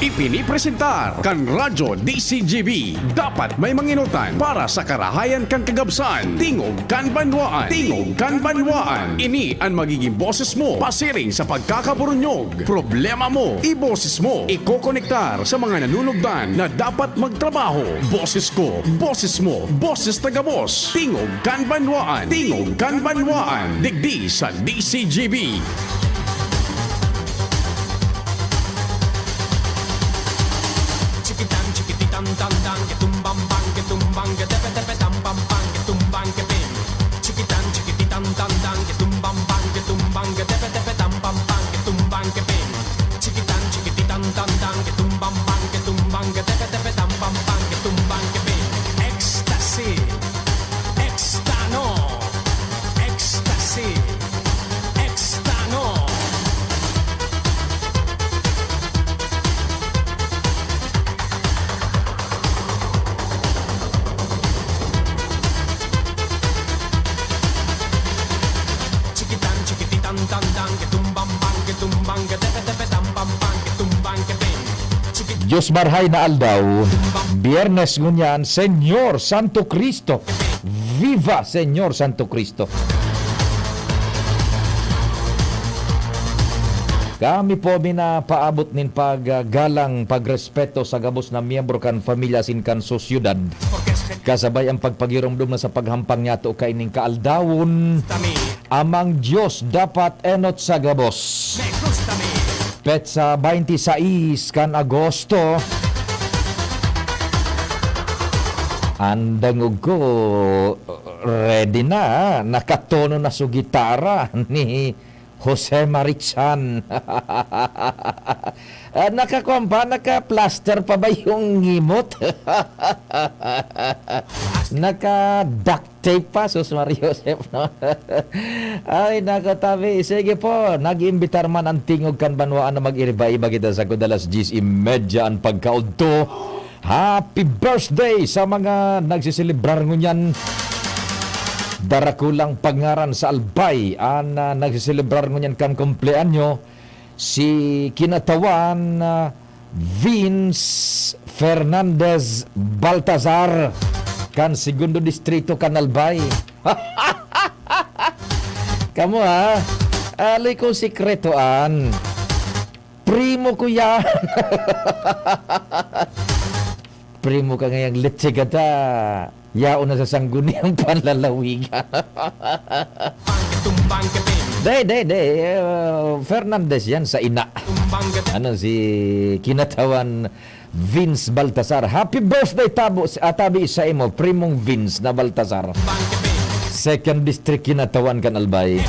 Ipinipresentar kan Radyo DCGB. Dapat may manginutan para sa karahayan kan kagabsan. Tingog kan banwaan. Tingog kan banwaan. Ini ang magiging boses mo pasiring sa pagkakaburunyog. Problema mo, iboses mo. Ikokonektar sa mga nanunugdan na dapat magtrabaho. Boses ko, boses mo, boses taga-boss. Tingog kan banwaan. Tingog kan banwaan. Digdi sa DCGB. Tandang ke tumbang bang ke tumbang ke tepe tepe tambang bang ke tumbang ke pin cikitan cikititan tandang ke tumbang bang ke tumbang ke tepe tepe tambang bang ke tumbang ke pin cikitan cikititan tandang ke tumbang bang ke tumbang ke tepe tepe tambang bang ke tumbang ke pin ecstasy extano ecstasy extano. Tandang ke tumbang bang ke tumbang ke tepe tepe tambang bang ke tumbang ke pin Diyos marhay na aldaw, Biyernes ngunyan, Senyor Santo Cristo. Viva Senyor Santo Cristo. Kami po minapaabot nin paggalang, pagrespeto sa gabos na miyembro kan familia sin kan sosyudad. Kasabay ang pagpagirumdum na sa paghampang niya to kaining kaaldawon. Amang Diyos dapat enot sa gabos. Petsa 26 kan Agosto. Andang ko ready na, nakatono na sa gitara ni Jose Marichan. Naka-plaster pa ba yung ngimot? Naka-duct tape pa, Sus Mario Joseph, no? Ay, nakatabi. Sige po, nag-imbitar man ang tingog kan banwaan na mag-iriba-iba kita sa kudalas 10:30 ang pagkaunto. Happy birthday sa mga nagsisilibrar ngunyan. Darakulang pangaran sa Albay ang nagsisilibrar ngunyan kan kumpleanyo si kinatawan Vince Fernandez Baltazar kan segundo distrito kan Albay. Kamu ha, alay ko sikretoan. Primo ko yan. Primo ka ngayang letse gata. Yao na sa sangguni ang panlalawigan. Day. Fernandez yan sa ina. Ano si kinatawan Vince Baltazar. Happy birthday tabi sa imo, primong Vince na Baltazar. Second district kinatawan kan Albay.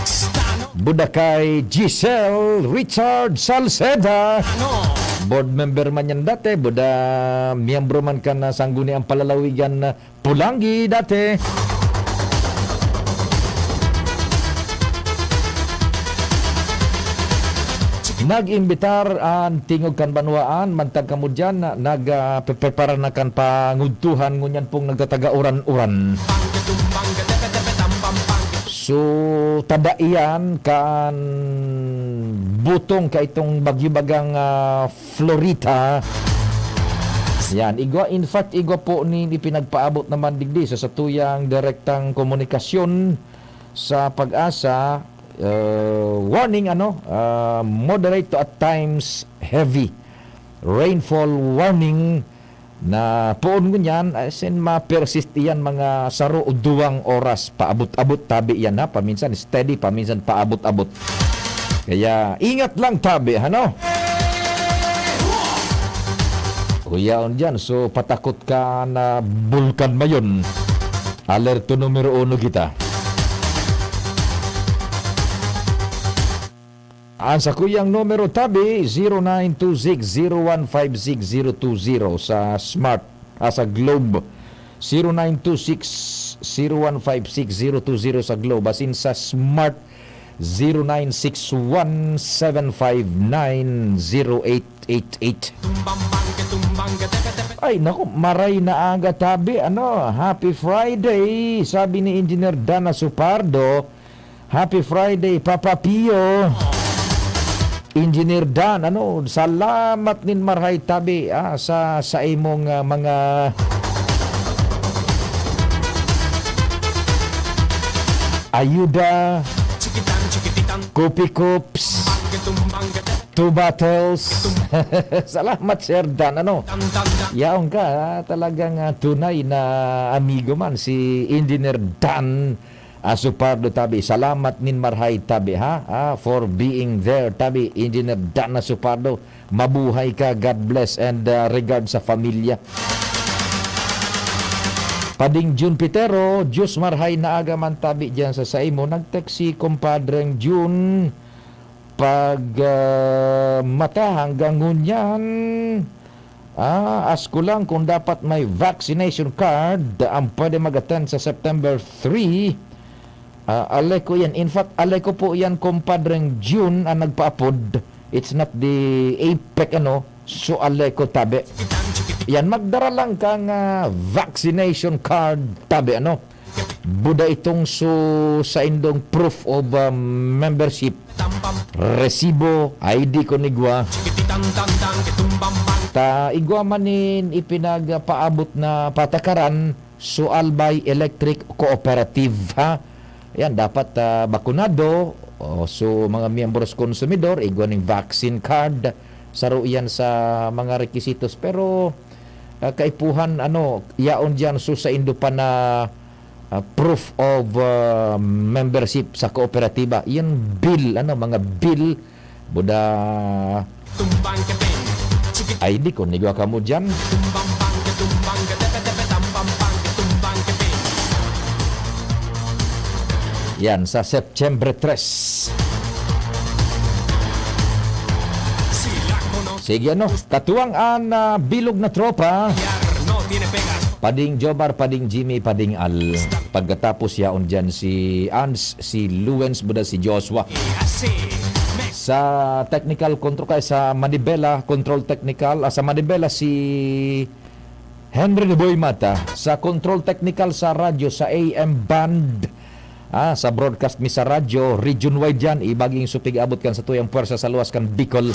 Budakay Giselle Richard Salceda. Board member man yan dati. Buda miyembro man ka na sangguni ang palalawigan na Pulangi dati. Nag-imbitar ang tingog kan banwaan, mantag kamo dyan, nag-prepara na kan pangudtuhan ngunyan pong nagtatagauran-uran. So, tadaian kan butong ka itong bagyo-bagang Florita. Yan, in fact, igwa po ni pinagpaabot naman digdi sa satuyang direktang komunikasyon sa Pag-asa. Warning moderate to at times heavy rainfall warning na poon ngunyan sin ma-persist iyan mga saro o 2 oras paabot-abot tabi yan ha, paminsan steady, paminsan paabot-abot, kaya ingat lang tabi ano. Kuyaon dyan, so patakot ka na bulkan mayon, alerto numero 1 kita. Ang sa kuyang numero tabi 0926-0156-020 sa Smart, sa Globe 0926-0156-020 sa Globe, asin sa Smart 0961-759-0888. Ay naku, maray na aga tabi, Happy Friday, sabi ni Engineer Dana Supardo. Happy Friday, Papa Pio. Engineer Dan, salamat nin marhay tabi sa imong mga ayuda, chiquitan, chiquititan, Kopi Coops, tumbang, que 2 bottles. Salamat, Sir Dan. tan, tan, tan. Yaong ka, talagang tunay na amigo man si Engineer Dan Asupardo tabi. Salamat nin marhay tabi for being there tabi, Engineer Dan Asupardo. Mabuhay ka, God bless, and regard sa pamilya. Pading June Pitero, Diyos marhay na agaman tabi dyan sa saimo. Nag-text si kumpadreng June pag mata hanggang ngunyan. Ask ko lang kung dapat may vaccination card ang pwede mag-attend sa September 3. Alay ko yan. In fact, alay ko po yan kumpadreng June ang nagpa-upload. It's not the APEC so alay ko tabi. Yan, magdara lang kang vaccination card tabi Buda itong sa indong proof of membership, resibo, ID ko nigwa. Ta igwa manin ipinagpaabot na patakaran so Albay Electric Cooperative Yan, dapat bakunado so mga miyembros konsumidor igwa ning vaccine card saro yan sa mga requisitos. Pero kaipuhan yaon diyan so sa indo pa na proof of membership sa kooperatiba. Yan bill mga bill buda Tumbang, que pen, chiquitan, ID ko nigwa kamo diyan. tumbang, que tumbang, que tepe, tepe, tam, pam, pam, que tumbang, que pen. Yan sa September 3. Si la conoce, Sige katuwang an bilog na tropa. no tiene pegas. Pading Jobar, pading Jimmy, pading Al. Pagkatapos yaon dyan si Ans, si Luens, buda si Joshua. Y así, me Sa technical control kay sa Manibela, control technical. Sa Manibela si Henry Boy Mata. Sa control technical sa radyo, sa AM band. Sa broadcast mi sa radyo, region wide yan. Ibaging supig abot kan sa tuyang puwersa sa luwas kan Bicol.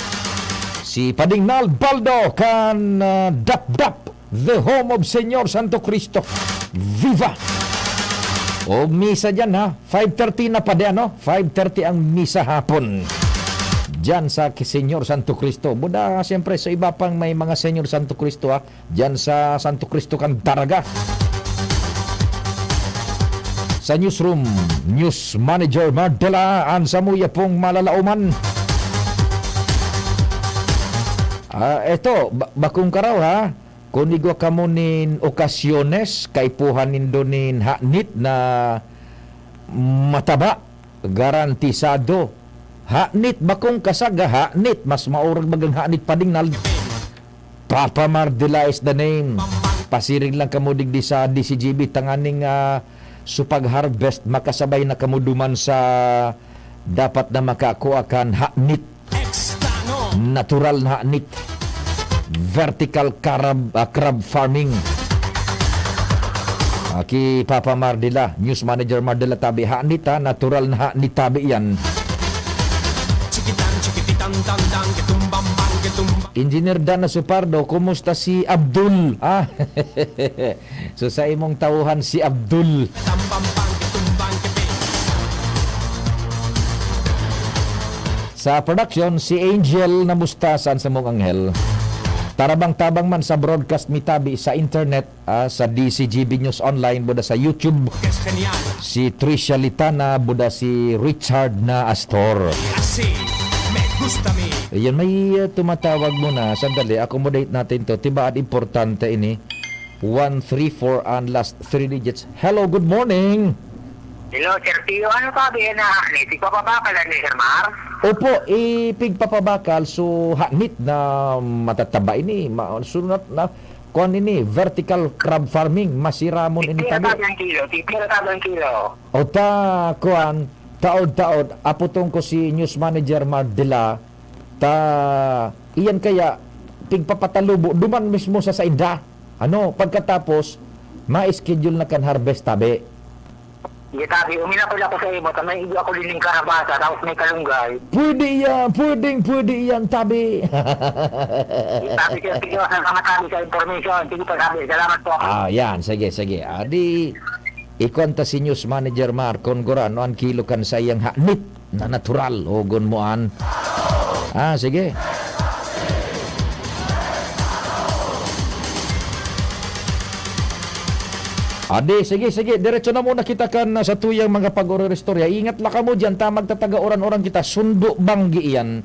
Si Pading Nal Baldo kan Dap, the home of Senyor Santo Cristo. Viva! O misa dyan 5:30 na pa din 5:30 ang misa hapon. Diyan sa Senyor Santo Cristo. Buda siyempre sa iba pang may mga Senyor Santo Cristo diyan sa Santo Cristo kan Daraga. Sa newsroom, News Manager Mardela Ansamuya pong malalauman. Eto, bakong karaw Kunigo kamo nin okasyones, kaipuhanin donin hanit na mataba, garantisado. Hanit bakong kasaga, hanit, mas maurag bagang hanit pading nal. Papa Mardela is the name. Pasiring lang kamo digdi sa DCGB, tanganing supag-harvest, makasabay na kamo duman sa dapat na makakuha kan hanit. extano, Natural na hanit. Vertical crab farming. Aki Papa Mardela, News Manager Mardela tabi hanita, natural na hanitabi yan. chiquitan, chiquititan, tan, tan, que tumbang, bang, que tumbang. Engineer Dan Asupardo, kumusta si Abdul? So sa imong tawuhan si Abdul. Tam, pam, pam, que tumbang, que pen. Sa production, si Angel na mustasan sa mong anghel. Tarabang-tabang man sa broadcast mitabi sa internet, sa DCGB News Online, buda sa YouTube. Que es genial. Si Trisha Litana, buda si Richard na Astor. Y así, me gusta a mí. Ayan, may tumatawag muna. Sandali, accommodate natin to. Tibaan importante ini. 134 and last 3 digits. Hello, good morning. Hello, Sir Tio. Ano sabi na hanit? Ikaw pa ba pala ni Sir Mar? Opo, ipigpapabakal so hanit na matataba ini. Sunod na kuan ini, vertical crab farming. Masiramon ini Tira tabi. tagang kilo. Tira tagang kilo. O ta kuan, taod-taod, aputong ko si News Manager Mardela, iyan kaya, pigpapatalubo, duman mismo sa saida. Pagkatapos, ma-schedule na kan harvest tabi. Tabi, uminapol ako sa imo, tamay hindi ako liling karabasa, tapos may kalunggay. Pwede yan, tabi. Tabi siya, sige, sa mga tabi sa information. Sige po, tabi, salamat po. Yan, sige. Di, ikwanta si News Manager Mar, kung gurano ang kilo kan sa iyang hanit na natural, ogon mo an. Sige. Adi, sige. Diretso na muna kita kan sa tuyang mga pag-oristorya. Ingat lang ka mo dyan, magtataga oran-oran kita. Sundo banggi iyan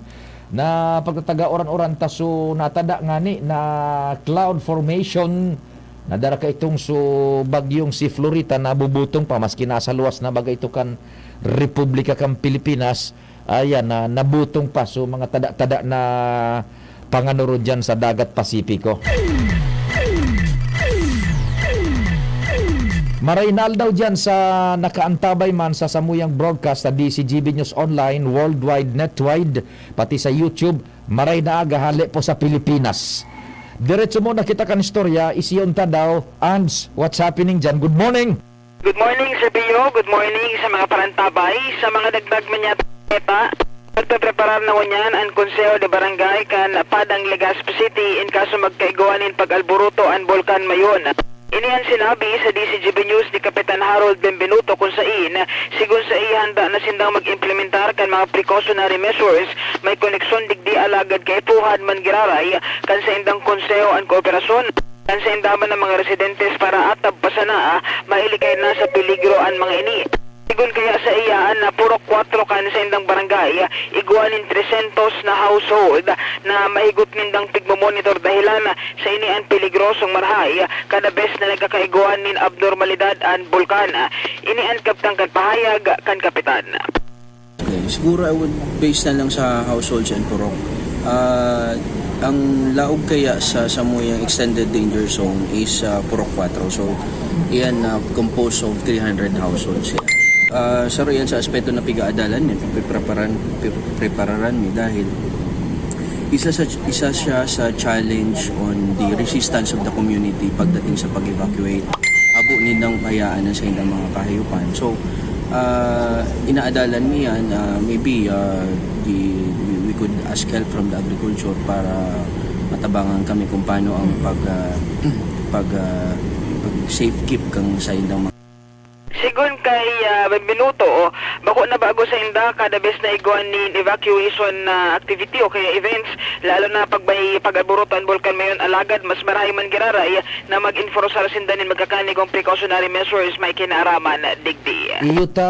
na pagtataga oran-oran ta so natada nga ni na cloud formation na dara ka itong so bagyong si Florita na bubutong pa maski nasa luwas na bagay ito kan Republika kan Pilipinas. Ayan, na nabutong pa so mga tada-tada na panganuro dyan sa Dagat Pasipiko. Marainal daw dyan sa nakaantabay man sa samuyang broadcast sa DCGB News Online, worldwide, netwide, pati sa YouTube, maray na agahali po sa Pilipinas. Diretso mo nakita kan istorya, isiyon ta daw. Ans, what's happening dyan? Good morning! Good morning, Sir Pio. Good morning sa mga parantabay, sa mga dagdag manyata. Nagpapreparar na kunyan ang Konseho de Barangay kan Padang Legazpi City in kaso magkaiguanin pag-alburuto ang Bulkan Mayon. Iniyan sinabi sa DCGB News ni Kapitan Harold Benvenuto kung saan sigun sa ihanda na sindang mag-implementar kan mga precautionary measures may koneksyon digdi alagad kay Puhad Mangiraray kan sa indang konseho ang kooperasyon kan sa indaman ng mga residentes para atab pasana mailikay na sa peligro ang mga ini. Sigun kaya sa iyaan na puro 4 kan sa indang barangay, iguanin 300 na household na mahigot nindang pigmomonitor dahilan sa inian peligrosong marhay kada bes na nagkakaiguanin abnormalidad ang bulkan. Inian kaptang kan pahayag kan kapitan. Okay, siguro I would base na lang sa households and purok. Ang laog kaya sa samuyang extended danger zone is purok 4. So, iyan composed of 300 households. Saro yan sa aspeto na pigaadalan yan, prepararan mi dahil isa siya sa challenge on the resistance of the community pagdating sa pag-evacuate. Abo nindang hayaan na sa indang mga kahayupan. So, inaadalan mi yan, maybe we could ask help from the agriculture para matabangan kami kung paano ang pag safe keep kang sa indang mga. Sigun kay Benvenuto, bako na bago sa inda kada bes na iguan ni evacuation activity o kaya events, lalo na pag may pag-alburutan Bulkan Mayon alagad, mas marami man giraray na mag-enforce sa sindanin magkakanigong precautionary measures may kinaaraman digdi. Iyuta,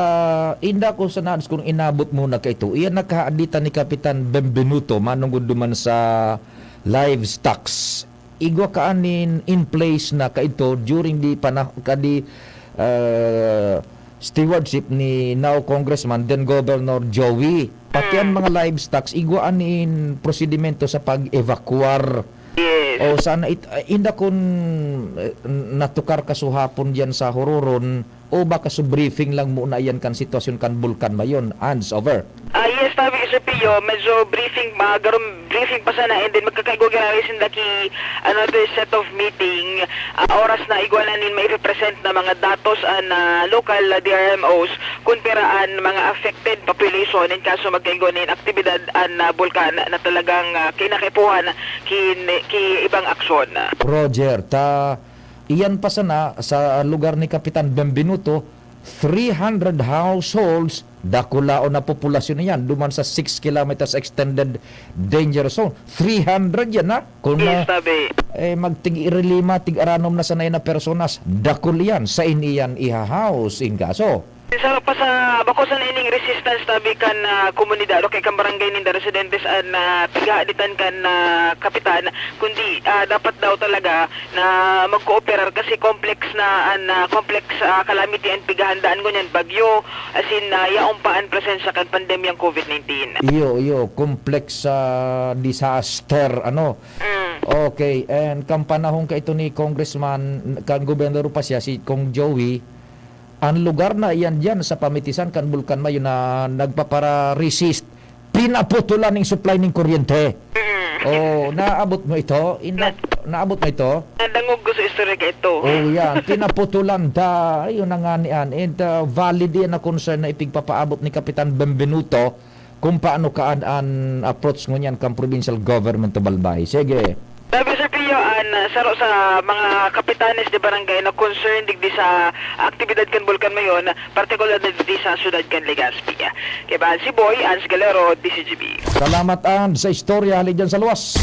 inda ko sa nais kung inabot muna ka ito. Iyan nakaadita ni Kapitan Benvenuto manungod duman sa livestocks. Igwa kaanin in place na ka ito during the stewardship ni now Congressman then Governor Joey. Pati ang mga livestocks igwaan in prosedimento sa pag-evacuar. Yes. O sana inda kun natukar kasuhapon diyan sa Hororon o baka sa briefing lang muna yan kan sitwasyon kan Bulkan Mayon. Hands over. Yes, sabi ko sa Pio, medyo briefing pa sana and then magkakaigugirawi sindaki another set of meeting oras na iguananin may represent na mga datos an local DRMOs kung peraan mga affected population in kaso magkaiguanin aktibidad an bulkan na talagang kinakipuhan ki ibang aksyon. Roger, iyan pa sana sa lugar ni Kapitan Benvenuto, 300 households, dakulaon na populasyon niyan, duman sa 6 kilometers extended danger zone. 300 yan na. Kung Yes, sabi. magtig-irilima, tig-aranom na sanay na personas, dakul yan, sa iniyan iha-house in kaso. Sa pa sa bako sa ining resistance tabi kan komunidad o kay kan barangay ninda residentes an tigaaditan kan kapitan kundi dapat daw talaga na mag-cooperar kasi complex calamity and pigahandaan ngunyan bagyo asin yaong paan presensya kan pandemyang COVID-19. Iyo, complex disaster, ano. Okay, and kan panahon ka ito ni Congressman, kan Gobernador pa siya, si Kong Joey, ang lugar na iyan dyan sa pamitisan kan Bulkan Mayon na nagpapara-resist, pinaputulan ng supply ng kuryente. O, naabot mo ito, naabot na ito. Dangog ko sa istorya ka ito. Oh, yan. Kinaputulan da. Ayun na nga niyan. And valid yan na concern na ipigpapaabot ni Kapitan Benvenuto kung paano kaan an approach mo niyan kang provincial government to Balbay. Sige. Sabi Sir Pio, saro sa mga kapitanes de barangay na concerned digdi sa aktibidad kan Bulkan mayon, partikular na digdi sa syudad kan Legazpi. Kaya ba si Boy, Ans Galero, DCGB. Salamat an sa istorya hali dyan sa luwas.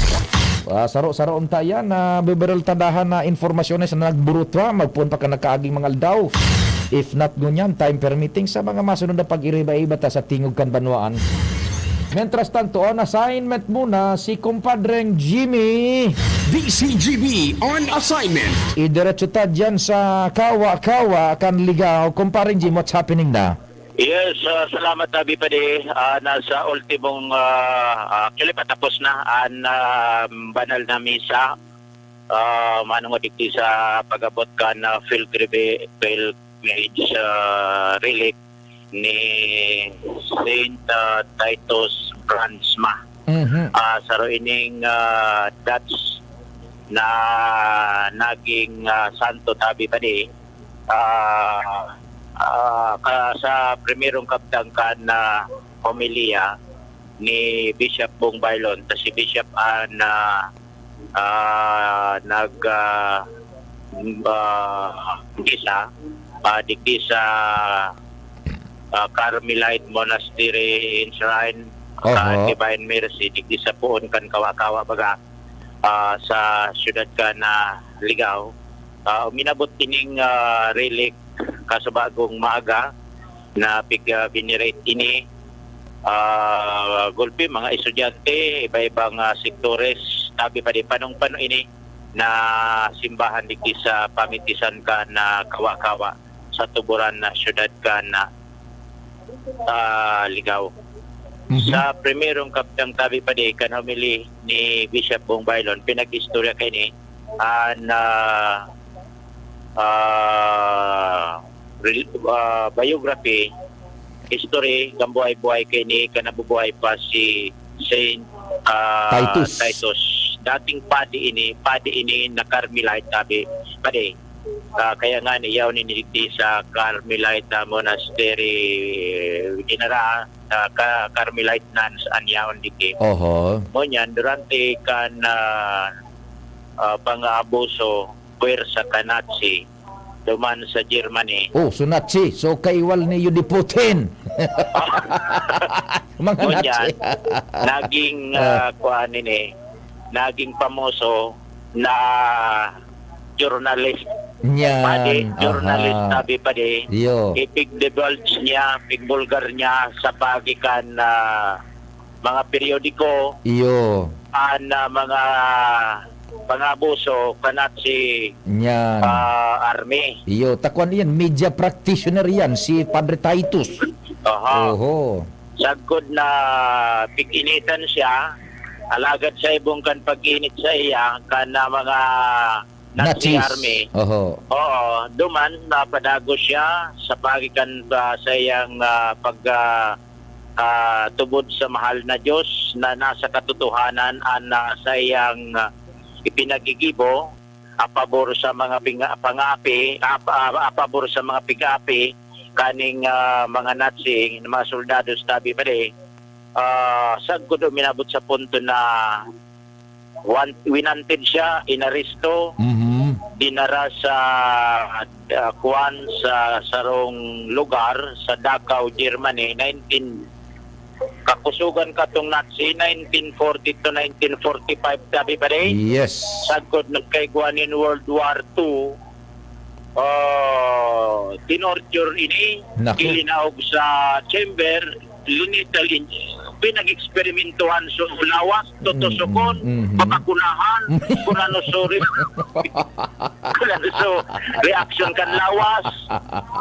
Saro-saro unta yan na biberal tadahan na informasyon sa nagburutwa, magpuan pa ka nagkaaging mga aldaw. If not ngunyan, time permitting sa mga masunod na pag-iriba-iba ta sa tingog kan Banwaan. Mientras tanto, on assignment muna si kumpadreng Jimmy. DCGB on assignment. Idiretso ta dyan sa Kawa-Kawa kan ligaw. Kumpadreng Jimmy, what's happening na? Yes, salamat Abi Pade. Nasa ultimong kilip at tapos na ang banal na misa. Manong adikti sa pag-abot ka na pilgrimage relic ni Saint Titus Brandsma. Sa ining Dutch na naging santo Abi Pade. Sa primerong kaptangkan na homilia ni Bishop Bong Bailon, si Bishop digdi sa Carmelite Monastery in Shrine Divine Mercy digdi sa puon kan Kawa-Kawa baga sa syudad ka na Ligaw. Minabot kining relic kasabagong maaga na pig-venerate ini gulpi mga estudyante iba-ibang sektores Abi Pade panong-pano ini na simbahan digdi sa pamitisan ka na Kawa-Kawa sa tuburan na syudad ka na Ligaw. Sa primerong kaptang Abi Pade kan homily ni Bishop Bong Bailon pinag-istorya kay ni biography history gambuhay-buhay kay ni kanabubuhay pa si Saint Titus. Dating padi ini na Carmelite Abi Pade. Kaya nga niyaw ninigdi sa Carmelite Monastery ginara Carmelite nuns anyaon diki. Mo nyan durante kan pang-abuso puwersa ka Nazi duman sa Germany. So Nazi. So kaiwal ni Yudi Putin. Mga Mo Nazi. nyan, naging naging pamoso na journalist. Pade, journalist Abi Pade. Ipig-divulge niya, pig-bulgar niya sa pagikan na mga periodiko. Mga pangabuso kanat si army. Takwan yan, media practitioner yan, si Padre Titus. Sagod na pig-initan siya, alagad sa ibong kan pag-init sa iya, kan na mga Nazi army. Duman napadago siya sa pagikan sa iyang tubod sa mahal na Diyos na nasa katotohanan sa iyang ipinagigibo apabor sa mga pangapi, apabor sa mga pigapi kaning mga Nazi, mga soldados Abi Pade. Sagod minabot sa punto na winanted siya, inaresto, dinara sa kuwan sa sarong lugar sa Dachau, Germany, kakusugan katong Nazi 1940 to 1945 Abi Pade. Sagod nagkaiguan in World War II. Tinorture ini, ilinaog sa chamber, linital pinag-eksperimentuhan so lawas, totosokon, makakunahan, kunano sorry, kunano so reaction kan lawas,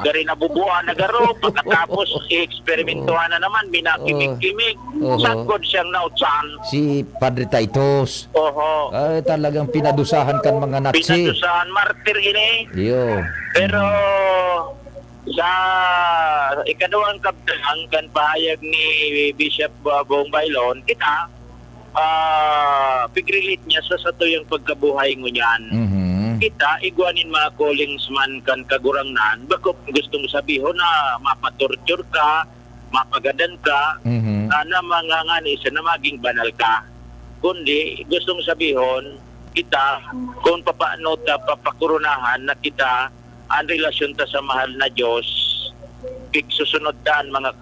gari nabubuan na garo, pagkatapos i-eksperimentuhan na naman, minakimik-kimik, sagod siyang nautsan. Si Padre Titus. Talagang pinadusahan kan mga Nazi. Pinadusahan, martir ini. Pero sa ikaduhang kapitang kan pahayag ni Bishop Bong Bailon, kita pigrilit niya sa satuyang pagkabuhay mo niyan. Kita, iguanin mga callingsman kan kagurangnan, bako gustong sabihin na mapatorture ka, mapagadan ka, na mga ngani sa na maging banal ka. Kundi, gustong sabihin, kita, kung papaano ta papakurunahan na kita, ang relasyon ta sa mahal na Diyos, susunod daan mga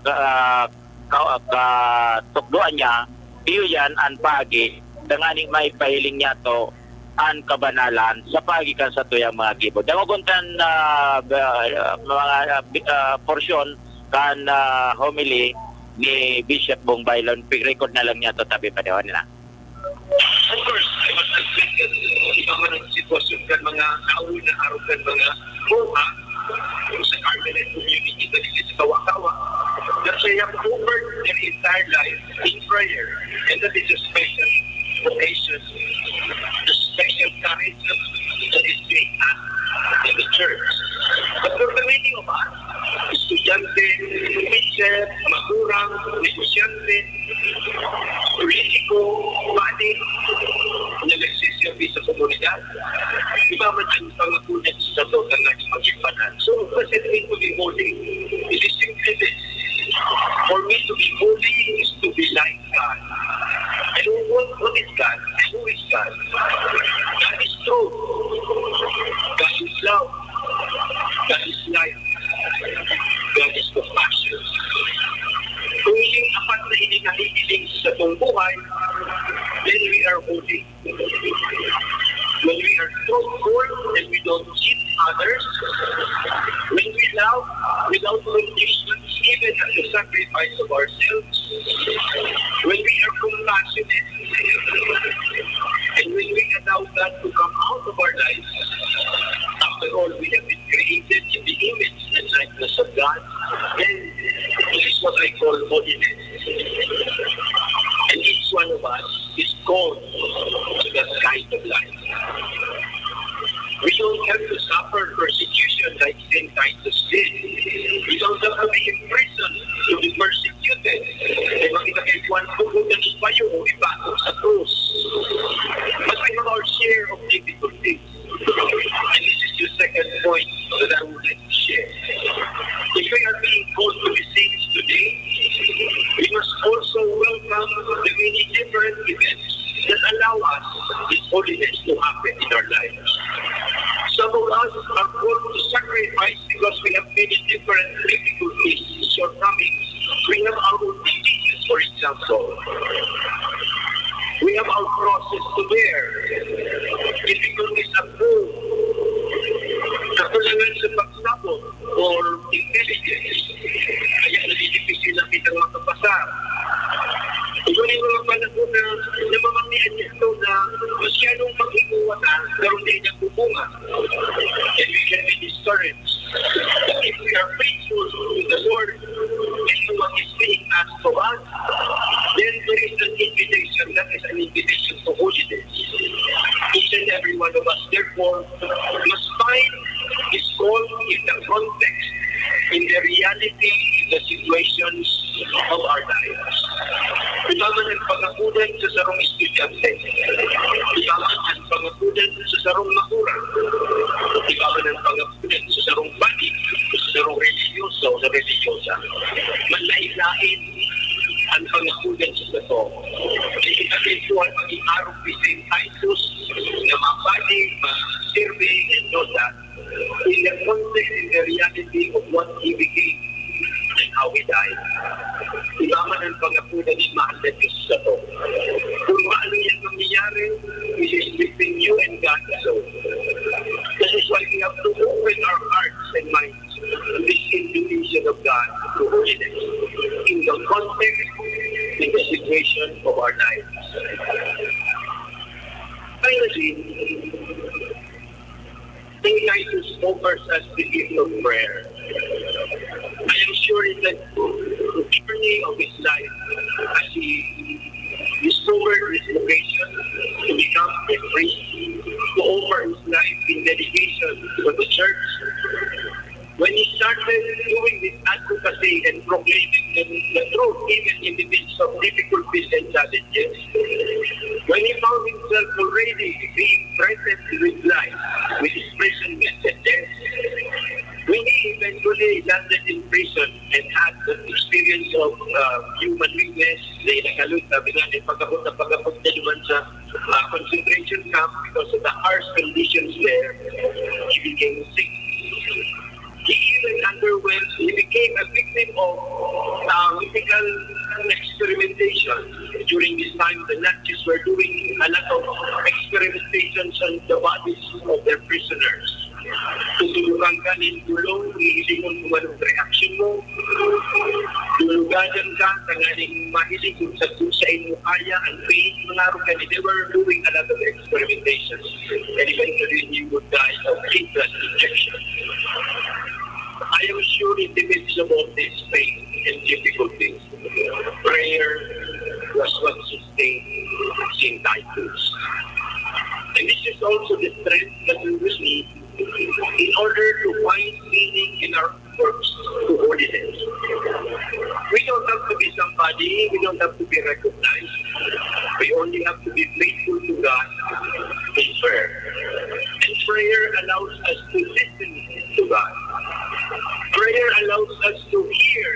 katukdoan niya, iyo yan ang pagi, danganing may pahiling niya to, ang kabanalan sa pagikan sa tuyang mga gibo. Dangoguntan mga porsyon kan homily ni Bishop Bong Bailon. Record na lang niya to tabi pa dewan nila. Of course, I must admit that iba man ang sitwasyon kan mga kaawin na araw kan mga buha sa Carmelite community na dito sa Kawa-Kawa that they have covered their entire life in prayer, and that is a special vocation, the special courage that is being asked in the church. But for the meaning of us, estudyante, teacher, magurang, negosyante, politiko, body, na nagsisilbi sa komunidad, iba man ang pangakunan sa total na magipanan. So, kasi it to be holy. It is simply this. For me to be holy is to be like God. And what is God? Who is God? God is truth. God is love. God is life. God is compassion. Kung yung apat na ininahihiling sa itong buhay, then we are holy. When we are truthful and we don't cheat others, when we love without conditions, even at the sacrifice of ourselves, when we are compassionate, and when we allow God to come out of our lives, after all, we have been created in the image and likeness of God, and this is what I call holiness. And each one of us is called to that kind of life. We don't have to suffer persecution like St. Titus did. We don't have to be in prison to be persecuted. E makita kayo kung pupuntan pa yung ibakot sa krus. But we have our share of difficulties. And this is your second point that I would like to share. If we are being called to be saints today, we must also welcome the many different events that allow us this holiness to happen in our lives. Some of us are called to sacrifice because we have many different difficulties, shortcomings. We have our own diseases, for example. We have our crosses to bear. Difficulties at home. Kakulangan sa pagsabot or intelligence. Kaya nalilipisin na kitang makapasa. Ito na yung mga panahon na namamamihan niya ito na masyadong mag-iuwatan pero hindi niya pupunga. And we can be discouraged. But if we are faithful to the Lord and to what is being asked of us, then there is an invitation. That is an invitation to holiness. Each and every one of us, therefore, must find His call in the context, in the reality, in the situations of our lives. Ibaman ang pangakunan sa sarong estudyante. Ibaman ang pangakunan sa sarong makurang. Ibaman ang pangakunan sa sarong bani, sa sarong religyoso o sa religyosa. Manlain-lain ang pangakunan sa sato. Kaya itakentuan maging araw ni St. Titus na mabani, ma-survey, and all that in the context, in the reality of what He became and how He died. Ibaman ang pangakunan ni mahal na Diyos sa to. Kung maano yan mangyayari, it is between you and God alone. That is why we have to open our hearts and minds to this invitation of God to holiness in the context, in the situation of our lives. Finally, St. Titus offers us the gift of prayer. I am sure that the journey of his life as he discovered his vocation to become a priest, to offer his life in dedication to the church. When he started doing this advocacy advocacy and proclaiming the truth even in the midst of difficulties and challenges. When he found himself already being threatened with life, with imprisonment and death, when he eventually landed in prison and had the experience of human weakness, they nakalut, sabi nga, pagkabot niya naman sa concentration camp because of the harsh conditions there, he became sick. He even underwent, he became a victim of medical experimentation. During this time, the Nazis were doing a lot of experimentations on the bodies of their prisoners. Tutulugan ka ng tulong, hihiling mo kung anong reaction mo. Tuluganan ka, tangaling mahiling kung sa inyo kaya, and pain, manaro ka. They were doing a lot of experimentations. And eventually, you would die of lethal injection. I am sure in the midst of all this pain and difficulties, prayer was what sustained St. Titus. And this is also the strength that we will need in order to find meaning in our works to holiness. We don't have to be somebody, we don't have to be recognized. We only have to be faithful to God in prayer. And prayer allows us to listen to God. Prayer allows us to hear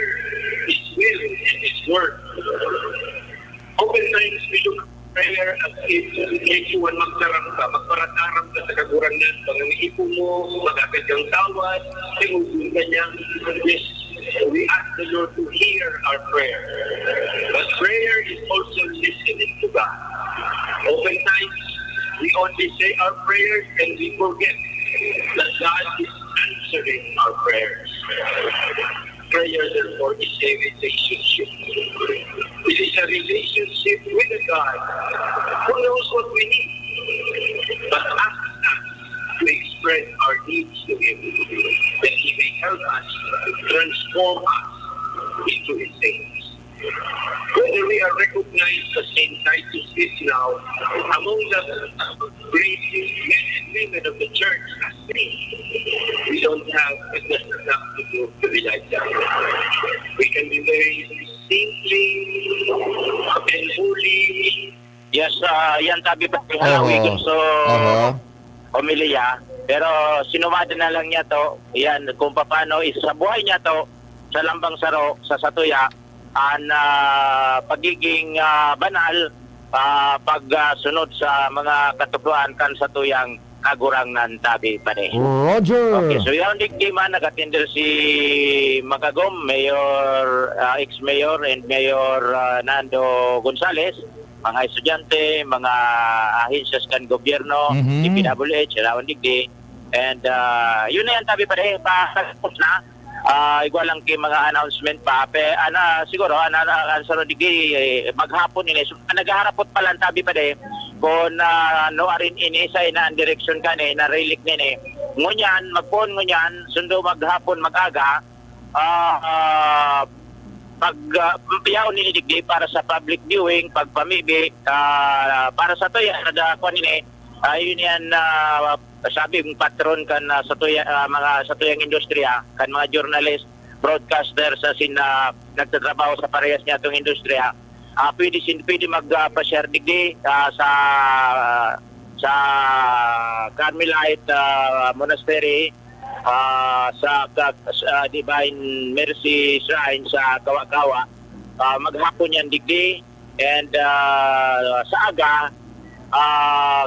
His will and His word. Oftentimes we look at prayer as if medyo magtarang ka, magparataram ka sa kagurangan, pangangipo mo, magagad kang tawad, tinugin ka niya. Yes, we ask the Lord to hear our prayer. But prayer is also listening to God. Oftentimes, we only say our prayers and we forget that God is answering our prayers. Prayer, therefore, is a relationship. It is a relationship with a God who knows what we need, but asks us to express our needs to Him, that He may help us transform us into His saints. Whether we are recognized as St. Titus is now among the greatest men and women of the church as saints, we don't have enough to do to be like that. We can be very saintly and holy. Yes, yan tabi pa halawigon so homilia. Pero sinumada na lang niya to, yan, kung paano isa sa buhay niya to, sa lambang saro, sa satuya, ang pagiging banal, pagsunod sa mga katupuan kan sa tuyang kagurang ng tabi pa rin. Roger! Okay, so yung man nag-attender si Magagom, Mayor, ex-mayor and Mayor Nando Gonzales, mga estudyante, mga ahensyas kan gobyerno, DPWH, Rawan Digdi, and yun na yan tabi pa rin, pakatapos na. Igual lang kay mga announcement pa siguro sa Rodigi maghapon ini so, naghaharapot pa lang tabi pa de kung no arin ini sa ina ang direction kani na relic nini ngunyan magpon ngunyan sundo maghapon magaga pag piyaw ni Digdi para sa public viewing pagpamibi para sa to yan nadakuan nini ayun yan sabi ng patron kan sa mga sa tuyang industriya kan mga journalist broadcaster sa nagtatrabaho sa parehas niya itong industriya pwede magpa-share digdi sa Carmelite Monastery sa Divine Mercy Shrine sa Kawa-Kawa maghapon yan digdi and sa aga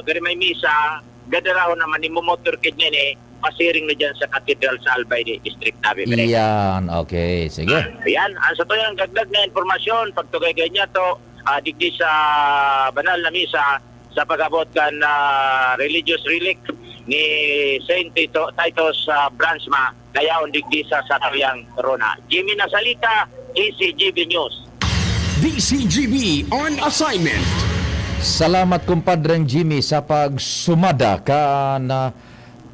gari may misa gadaraw naman ni motor kid nene pasiring na dyan sa Cathedral sa Albay District nabi. Iyan, okay, sige. Ayan, ang sa to yung dagdag na informasyon pagtugay niya to digdi sa banal na misa sa pag-abot kan religious relic ni Saint Titus Bransma dayaon digdi sa Satuyang Rona. Jimmy Nasalita, DCGB News. DCGB on assignment. Salamat kumpadreng Jimmy sa pagsumada ka na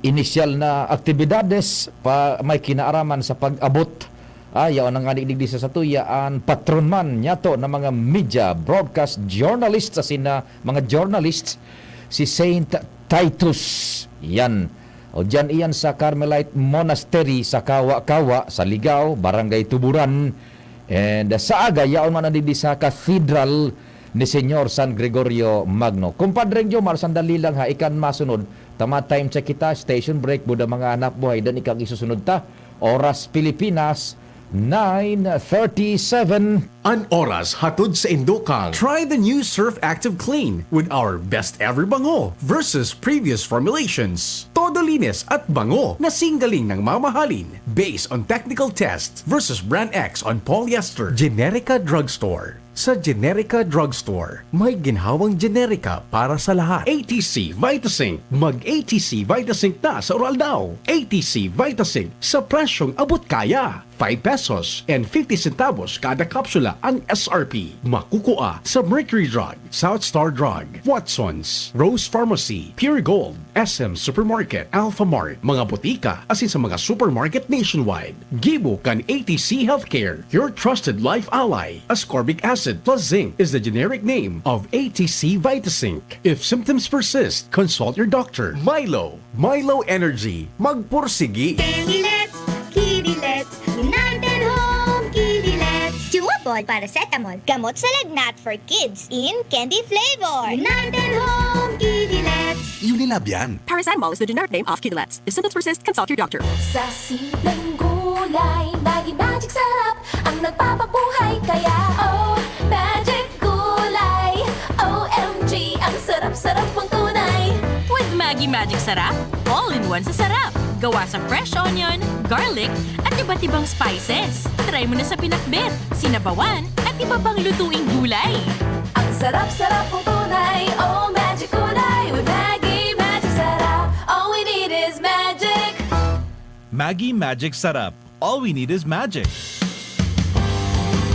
inisyal na aktibidades pa may kinaaraman sa pag-abot ayaw nang digdi sa satuyaan patron man nyato na mga media broadcast journalists sa sina mga journalists si Saint Titus yan O dyan iyan sa Carmelite Monastery sa Kawa-Kawa, sa Ligao, Barangay Tuburan. And sa aga, yaon man nandidi sa Cathedral ni Senyor San Gregorio Magno. Kumpadreng Jo, sandali lang ha, ikan masunod. Tama time check kita, station break, buda mga anak buhay, dan ikang isusunod ta. Oras Pilipinas, 9:37. An oras hatod sa Indokang. Try the new Surf Active Clean with our best ever bango versus previous formulations. Todo linis at bango na singgaling ng mamahalin based on technical tests versus Brand X on polyester. Generica Drugstore. Sa Generica Drugstore, may ginhawang generika para sa lahat. ATC Vitasync. Mag-ATC Vitasync na sa oral daw. ATC Vitasync sa presyong abot kaya. 5 pesos and 50 centavos kada kapsula ang SRP. Makukuha sa Mercury Drug, South Star Drug, Watson's, Rose Pharmacy, Pure Gold, SM Supermarket, Alpha Mart, mga botika, asin sa mga supermarket nationwide. Gibo kan ATC Healthcare, your trusted life ally. Ascorbic acid plus zinc is the generic name of ATC Vitasync. If symptoms persist, consult your doctor. Milo Energy, magpursigi. Kidilets, Kidilets, United Home Kidilets. Chewable paracetamol, gamot sa lagnat for kids in candy flavor. United Home Kidilets. Unilab yan. Paracetamol is the generic name of Kidilets. If symptoms persist, consult your doctor. Sa simpleng gulay, Maggi Magic Sarap ang nagpapabuhay. Kaya, oh, Magic Gulay. OMG, ang sarap-sarap mong tunay. With Maggi Magic Sarap, all-in-one sa sarap. Gawa sa fresh onion, garlic, at iba't ibang spices. Try mo na sa pinakbet, sinabawan, at iba pang lutuing gulay. Ang sarap-sarap mong tunay. Oh, Magic Gulay. With Maggi Magic Sarap, all we need is magic. Maggi Magic Sarap. All we need is magic.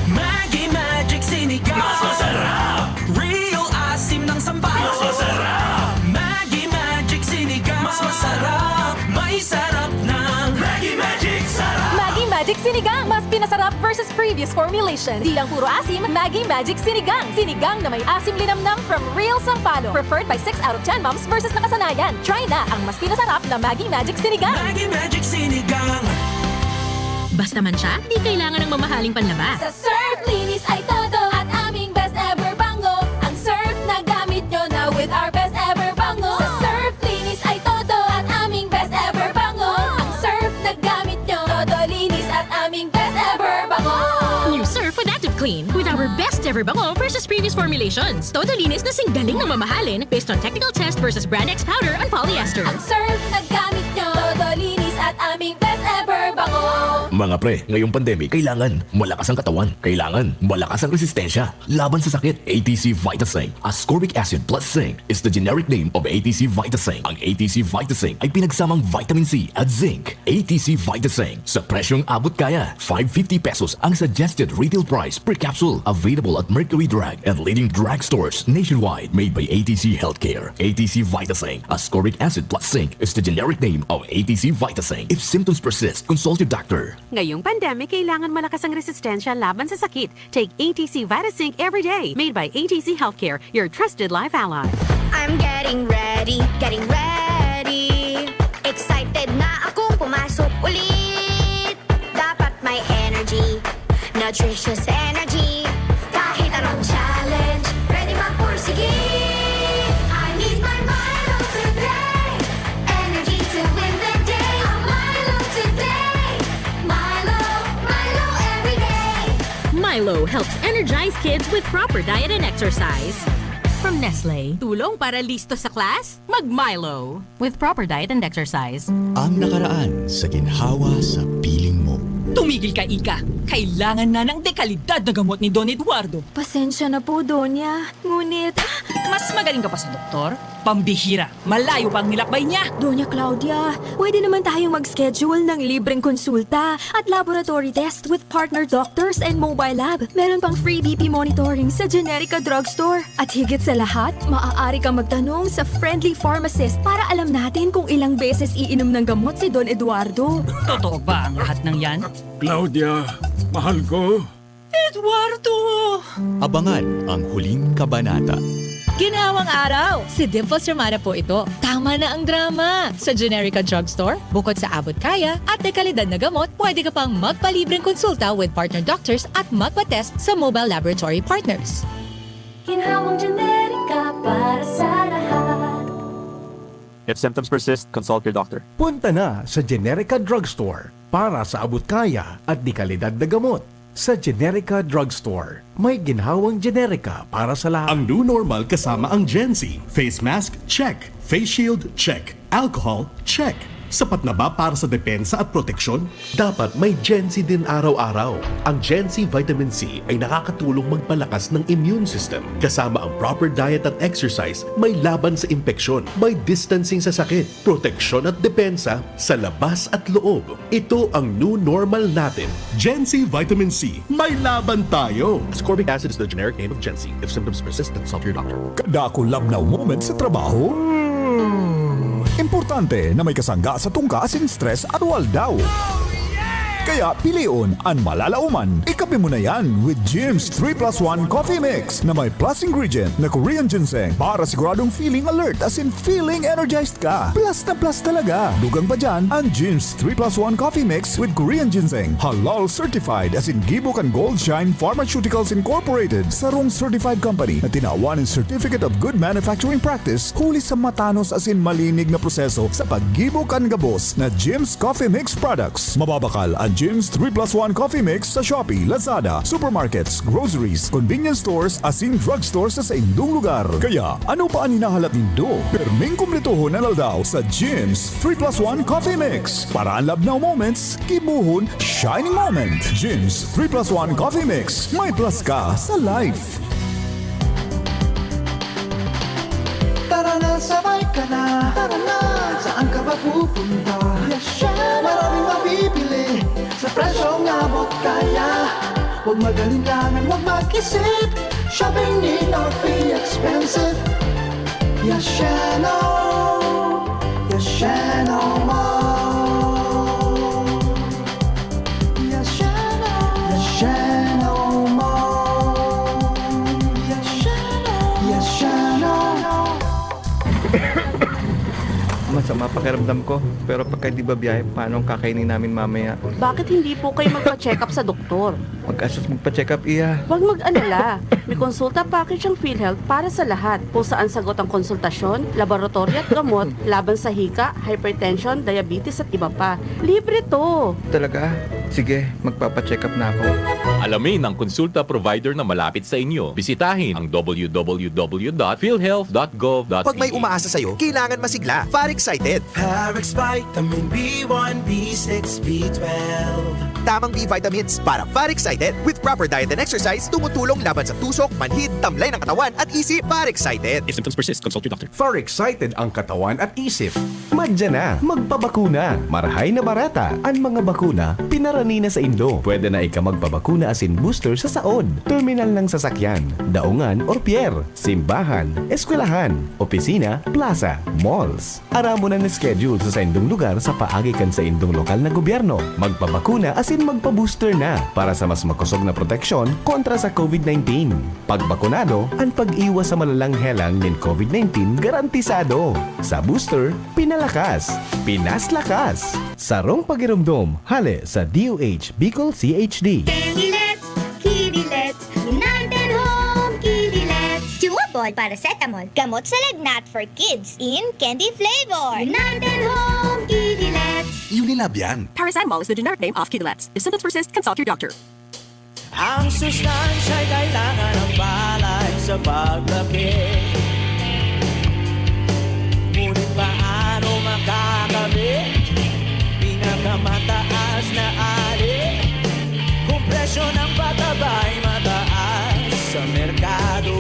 Maggi Magic Sinigang. Mas masarap. Real asim ng sambal. Mas masarap. Maggi Magic Sinigang. Mas masarap. May sarap ng Maggi Magic Sarap. Maggi Magic Sinigang, mas pinasarap versus previous formulation. Di lang puro asim, Maggi Magic Sinigang. Sinigang na may asim linamnam from Real Sampalo. Preferred by 6 out of 10 moms versus nakasanayan. Try na ang mas pinasarap na Maggi Magic Sinigang. Maggi Magic Sinigang. Basta man siya, di kailangan ng mamahaling panlabas. Sa Surf, linis ay todo at aming best ever bango. Ang Surf na gamit nyo na with our best ever bango. Sa Surf, linis ay todo at aming best ever bango. Ang Surf na gamit nyo, todo linis at aming best ever bango. New Surf with Active Clean with our best ever bango versus previous formulations. Todo linis na singgaling ng mamahalin based on technical test versus Brand X powder on polyester. Ang Surf na gamit nyo, todo linis at aming best ever bango. Mga pre, ngayong pandemic, kailangan malakas ang katawan. Kailangan malakas ang resistensya. Laban sa sakit, ATC Vitasync. Ascorbic acid plus zinc is the generic name of ATC Vitasync. Ang ATC Vitasync ay pinagsamang vitamin C at zinc. ATC Vitasync. Sa presyong abot kaya, 550 pesos ang suggested retail price per capsule. Available at Mercury Drug and leading drugstores nationwide. Made by ATC Healthcare. ATC Vitasync. Ascorbic acid plus zinc is the generic name of ATC Vitasync. If symptoms persist, consult your doctor. Ngayong pandemic, kailangan malakas ang resistensya laban sa sakit. Take ATC Vitasync every day. Made by ATC Healthcare, your trusted life ally. I'm getting ready. Excited na akong pumasok ulit. Dapat may energy, nutritious energy. Kahit anong challenge, ready magpursige. I need my Milo today. Energy to win the day. I'm Milo today. Milo every day. Milo helps energize kids with proper diet and exercise. From Nestle, tulong para listo sa class? Mag-Milo. With proper diet and exercise. Ang nakaraan sa ginhawa sa piling mo. Tumigil ka, Ika. Kailangan na ng dekalidad na gamot ni Don Eduardo. Pasensya na po, Donya. Ngunit, Mas magaling ka pa sa doktor? Pambihira. Malayo pa ang nilakbay niya. Donya Claudia, pwede naman tayong mag-schedule ng libreng konsulta at laboratory test with partner doctors and mobile lab. Meron pang free BP monitoring sa Generica Drugstore. At higit sa lahat, maaari kang magtanong sa friendly pharmacist para alam natin kung ilang beses iinom ng gamot si Don Eduardo. Totoo ba ang lahat ng yan? Claudia, mahal ko. Eduardo! Abangan ang huling kabanata. Ginhawang araw! Si Dimples Romana po ito. Tama na ang drama! Sa Generica Drugstore, bukod sa abot kaya at dekalidad na gamot, pwede ka pang magpalibreng konsulta with partner doctors at magpa-test sa mobile laboratory partners. Ginhawang Generica para sa lahat. If symptoms persist, consult your doctor. Punta na sa Generica Drugstore para sa abot kaya at di kalidad na gamot. Sa Generica Drugstore, may ginhawang Generica para sa lahat. Ang new normal kasama ang Gen-Z. Face mask, check. Face shield, check. Alcohol, check. Sapat na ba para sa depensa at proteksyon? Dapat may Gen-Z din araw-araw. Ang Gen-Z Vitamin C ay nakakatulong magpalakas ng immune system. Kasama ang proper diet at exercise, may laban sa impeksyon, may distancing sa sakit, proteksyon at depensa sa labas at loob. Ito ang new normal natin. Gen-Z Vitamin C, may laban tayo! Ascorbic acid is the generic name of Gen-Z. If symptoms persist, consult your doctor. Kada ako labnaw moment sa trabaho? Importante na may kasangga sa tungka asing stress at waldaw. Kaya piliun ang malalauman. Ikape mo na yan with Jim's 3+1 Coffee Mix na may plus ingredient na Korean ginseng para siguradong feeling alert as in feeling energized ka. Plus na plus talaga. Dugang pa dyan ang Jim's 3+1 Coffee Mix with Korean ginseng. Halal certified as in Gibok and Gold Shine Pharmaceuticals Incorporated. Sarong certified company na tinawan ng Certificate of Good Manufacturing Practice huli sa matanos as in malinig na proseso sa paggibok ang gabos na Jim's Coffee Mix products. Mababakal ang Jim's 3+1 Coffee Mix sa Shopee, Lazada, supermarkets, groceries, convenience stores, asin drugstores sa indong lugar. Kaya ano pa ang hinahalat nindo? Perming kumplituhon na daw sa Jim's 3+1 Coffee Mix. Para ang labnaw moments, kibuhon shining moment. Jim's 3+1 Coffee Mix. May plus ka sa life. Tara na, sabay ka na. Tara na, saan ka ba pupunta? Maraming mabibili sa presyong abot kaya. Huwag magalinlangan, huwag mag-isip. Shopping need not be expensive. Yashano Mall. Yashano Mall. Yashano. Masama pakiramdam ko, pero pagka di ba biyahe, paano ang kakainin namin mamaya? Bakit hindi po kayo magpa-check up sa doktor? Mag-asos magpa-check up, iya. Huwag mag-alala. May konsulta package ang PhilHealth para sa lahat. Kung saan sagot ang konsultasyon, laboratory at gamot, laban sa hika, hypertension, diabetes at iba pa. Libre to. Talaga? Sige, magpapa-check up na ako. Alamin ang konsulta provider na malapit sa inyo. Bisitahin ang www.philhealth.gov.ph. Pag may umaasa sa'yo, kailangan masigla. Excited. Parix Vitamin B1, B6, B12. Tamang B vitamins para excited. With proper diet and exercise, tumutulong laban sa tusok, manhid, tamlay ng katawan at isip. Excited. If symptoms persist, consult your doctor. Excited ang katawan at isip. Madya na, magpabakuna. Marahay na barata. Ang mga bakuna, pinarani na sa Indo. Pwede na ika magpabakuna asin booster sa saod. Terminal ng sasakyan, daungan or pier, simbahan, eskwelahan, opisina, plaza, malls. Aramo na schedule sa indong lugar sa paagikan sa indong lokal na gobyerno. Magpabakuna asin magpa-booster na para sa mas makusog na proteksyon kontra sa COVID-19. Pag bakunado, ang pag-iwas sa malalang helang ng COVID-19 garantisado. Sa booster, pinalakas, pinaslakas. Sarong pagirumdom, hale sa DOH Bicol CHD. Kidilets, United Home Kidilets. Chewable paracetamol, gamot sa lagnat for kids in candy flavor. United Home Kidilets. Unilab yan. Paracetamol is the generic name of Kidilets. If symptoms persist, consult your doctor. Ang sustansya'y kailangan ng balay sa paglaki. Ngunit paano makakabit? Pinakamataas na ali. Kung presyo ng patabay mataas sa merkado.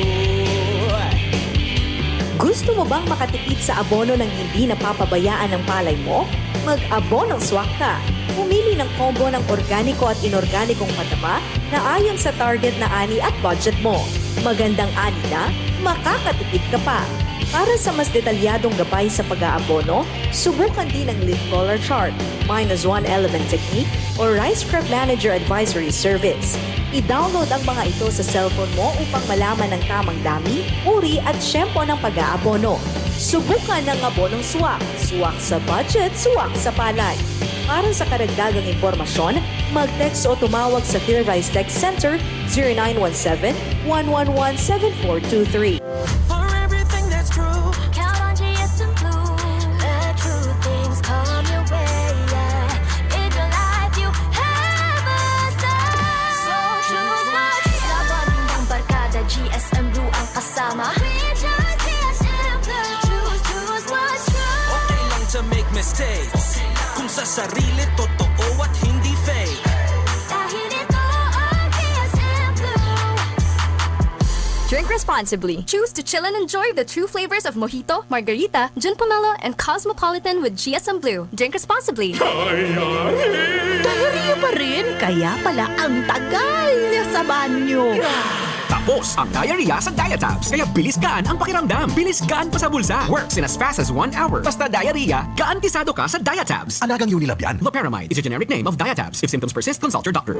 Gusto mo bang makatipid sa abono ng hindi napapabayaan ng palay mo? Mag-abonong swak ka. Pumili ng combo ng organiko at inorganikong pataba na ayon sa target na ani at budget mo. Magandang ani na, makakatipid ka pa. Para sa mas detalyadong gabay sa pag-aabono, subukan din ang leaf color chart, -1 element technique, o Rice Crop Manager Advisory Service. I-download ang mga ito sa cellphone mo upang malaman ang tamang dami, uri at syempo ng pag-aabono. Subukan ng abonong swak. Swak sa budget, swak sa palay. Para sa karagdagang impormasyon, mag-text o tumawag sa PhilRise Text Center 0917-111-7423. For everything that's true, count on GSM Blue. Let true things come your way. In your life, you have a say. So choose what sa bandang barkada, GSM Blue ang kasama. We choose GSM Blue. Choose what's true. Okay lang to make mistakes. Kung sa sarili, totoo at hindi fake. Dahil ito ang GSM Blue. Drink responsibly. Choose to chill and enjoy the true flavors of Mojito, Margarita, Jun Pomelo, and Cosmopolitan with GSM Blue. Drink responsibly. Diarrhea pa rin, kaya pala ang tagal niya sa banyo. Tapos ang diarrhea sa Diatabs. Kaya bilis gaan ang pakiramdam. Bilis gaan pa sa bulsa. Works in as fast as 1 hour. Basta diarrhea, garantisado ka sa Diatabs. Anagang Unilab yan. Loperamide is a generic name of Diatabs. If symptoms persist, consult your doctor.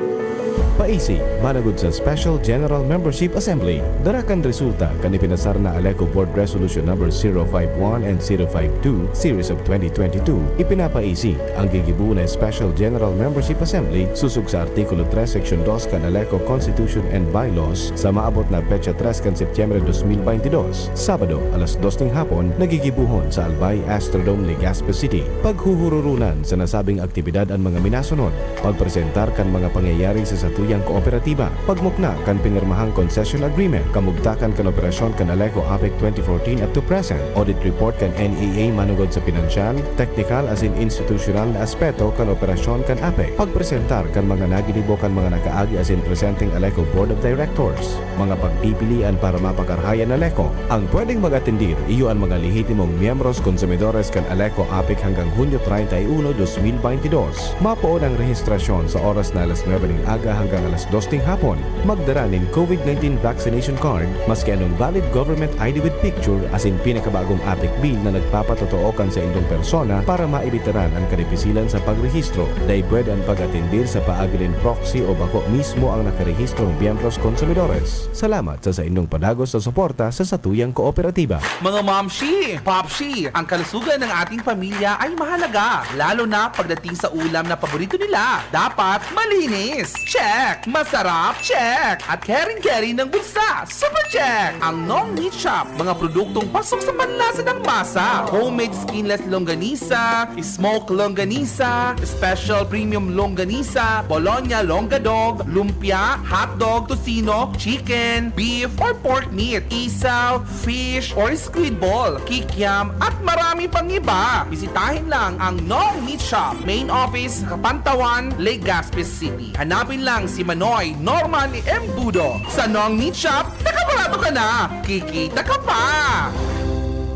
Paisi, managod sa Special General Membership Assembly. Darakan resulta kan ipinasar na Aleco Board Resolution number 051 and 052 Series of 2022. Ipinapaisi ang gigibuo na Special General Membership Assembly susug sa Artikulo 3 Section 2 kan Aleco Constitution and Bylaws sa maabot na petsa 3 kan Setyembre 2022. Sabado, alas 2 ng hapon, nagigibuhon sa Albay Astrodome, Legazpi City. Paghuhururunan sa nasabing aktibidad ang mga minasunod. Pagpresentar kan mga pangyayari sa satuyang kooperatiba. Pagmukna kan pinirmahang concession agreement. Kamugtakan kan operasyon kan Aleco APEC 2014 up to present. Audit report kan NEA manugod sa pinansyal, technical as in institutional na aspeto kan operasyon kan APEC. Pagpresentar kan mga naginibo kan mga nakaagi as in presenting Aleco Board of Directors. Mga pagpipilian para mapakarhayan na Aleco. Ang pwedeng mag-atendir, iyo ang mga lehitimong miyembros konsumidores kan Aleco APEC hanggang Hunyo 31, 2022. Mapoon ang rehistrasyon sa oras na alas 9 ng aga hanggang alas 2 ng hapon. Magdara nin COVID-19 vaccination card, maski anong valid government ID with picture as in pinakabagong APEC bill na nagpapatotoo kan sa indong persona para maibitaran ang kadipisilan sa pagrehistro. Dahil pwede ang pag-atendir sa paagilin proxy o bako mismo ang nakarehistrong miyembros konsumidores. Salamat sa inyong padagos sa suporta sa satuyang kooperatiba. Mga momshi, popshi, ang kalusugan ng ating pamilya ay mahalaga, lalo na pagdating sa ulam na paborito nila. Dapat malinis, check. Masarap, check. At caring-caring ng bulsa, super check. Ang Nong Meat Shop, mga produktong pasok sa panlasa ng masa. Homemade skinless longganisa, smoked longganisa, special premium longganisa, Bologna longadog, lumpia, hotdog, tocino, chicken, beef or pork meat, isaw, fish or squid ball, kikiam at marami pang iba. Bisitahin lang ang Nong Meat Shop, main office, Kapantawan, Legazpi City. Hanapin lang si Manoy Norman M. Budo. Sa Nong Meat Shop, nakaparado ka na. Kikita ka pa!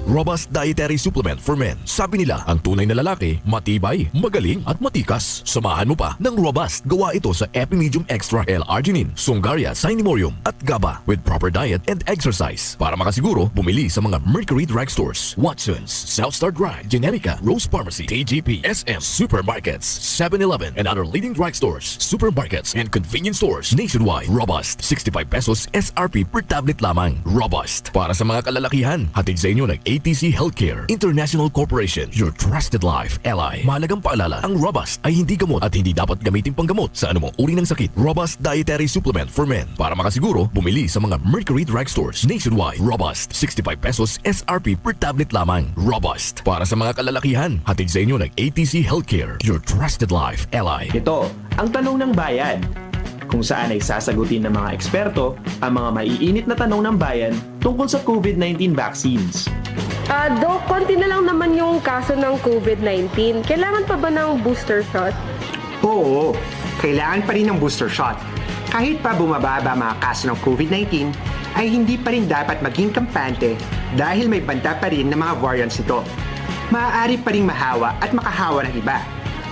Robust Dietary Supplement for Men. Sabi nila, ang tunay na lalaki, matibay, magaling at matikas. Samahan mo pa ng Robust. Gawa ito sa Epimedium Extra L-Arginine, Sungaria Cyanimorium at GABA with proper diet and exercise. Para makasiguro, bumili sa mga Mercury Drugstores, Watsons, Southstar Drug, Generica, Rose Pharmacy, TGP, SM, Supermarkets, 7-Eleven, and other leading drugstores, supermarkets, and convenience stores nationwide. Robust, 65 pesos SRP per tablet lamang. Robust. Para sa mga kalalakihan, hatid sa inyo ng ATC Healthcare International Corporation, your trusted life ally. Mahalagang paalala, ang Robust ay hindi gamot at hindi dapat gamitin panggamot sa anumang uri ng sakit. Robust Dietary Supplement for Men. Para makasiguro, bumili sa mga Mercury Drugstores nationwide. Robust, 65 pesos SRP per tablet lamang. Robust. Para sa mga kalalakihan, hatid sa inyo ng ATC Healthcare, your trusted life ally. Ito, ang tanong ng bayan. Kung saan ay sasagutin ng mga eksperto ang mga maiinit na tanong ng bayan tungkol sa COVID-19 vaccines. Dok, konti na lang naman yung kaso ng COVID-19. Kailangan pa ba ng booster shot? Oo, kailangan pa rin ng booster shot. Kahit pa bumababa mga kaso ng COVID-19, ay hindi pa rin dapat maging kampante dahil may banta pa rin ng mga variants ito. Maaari pa rin mahawa at makahawa ng iba.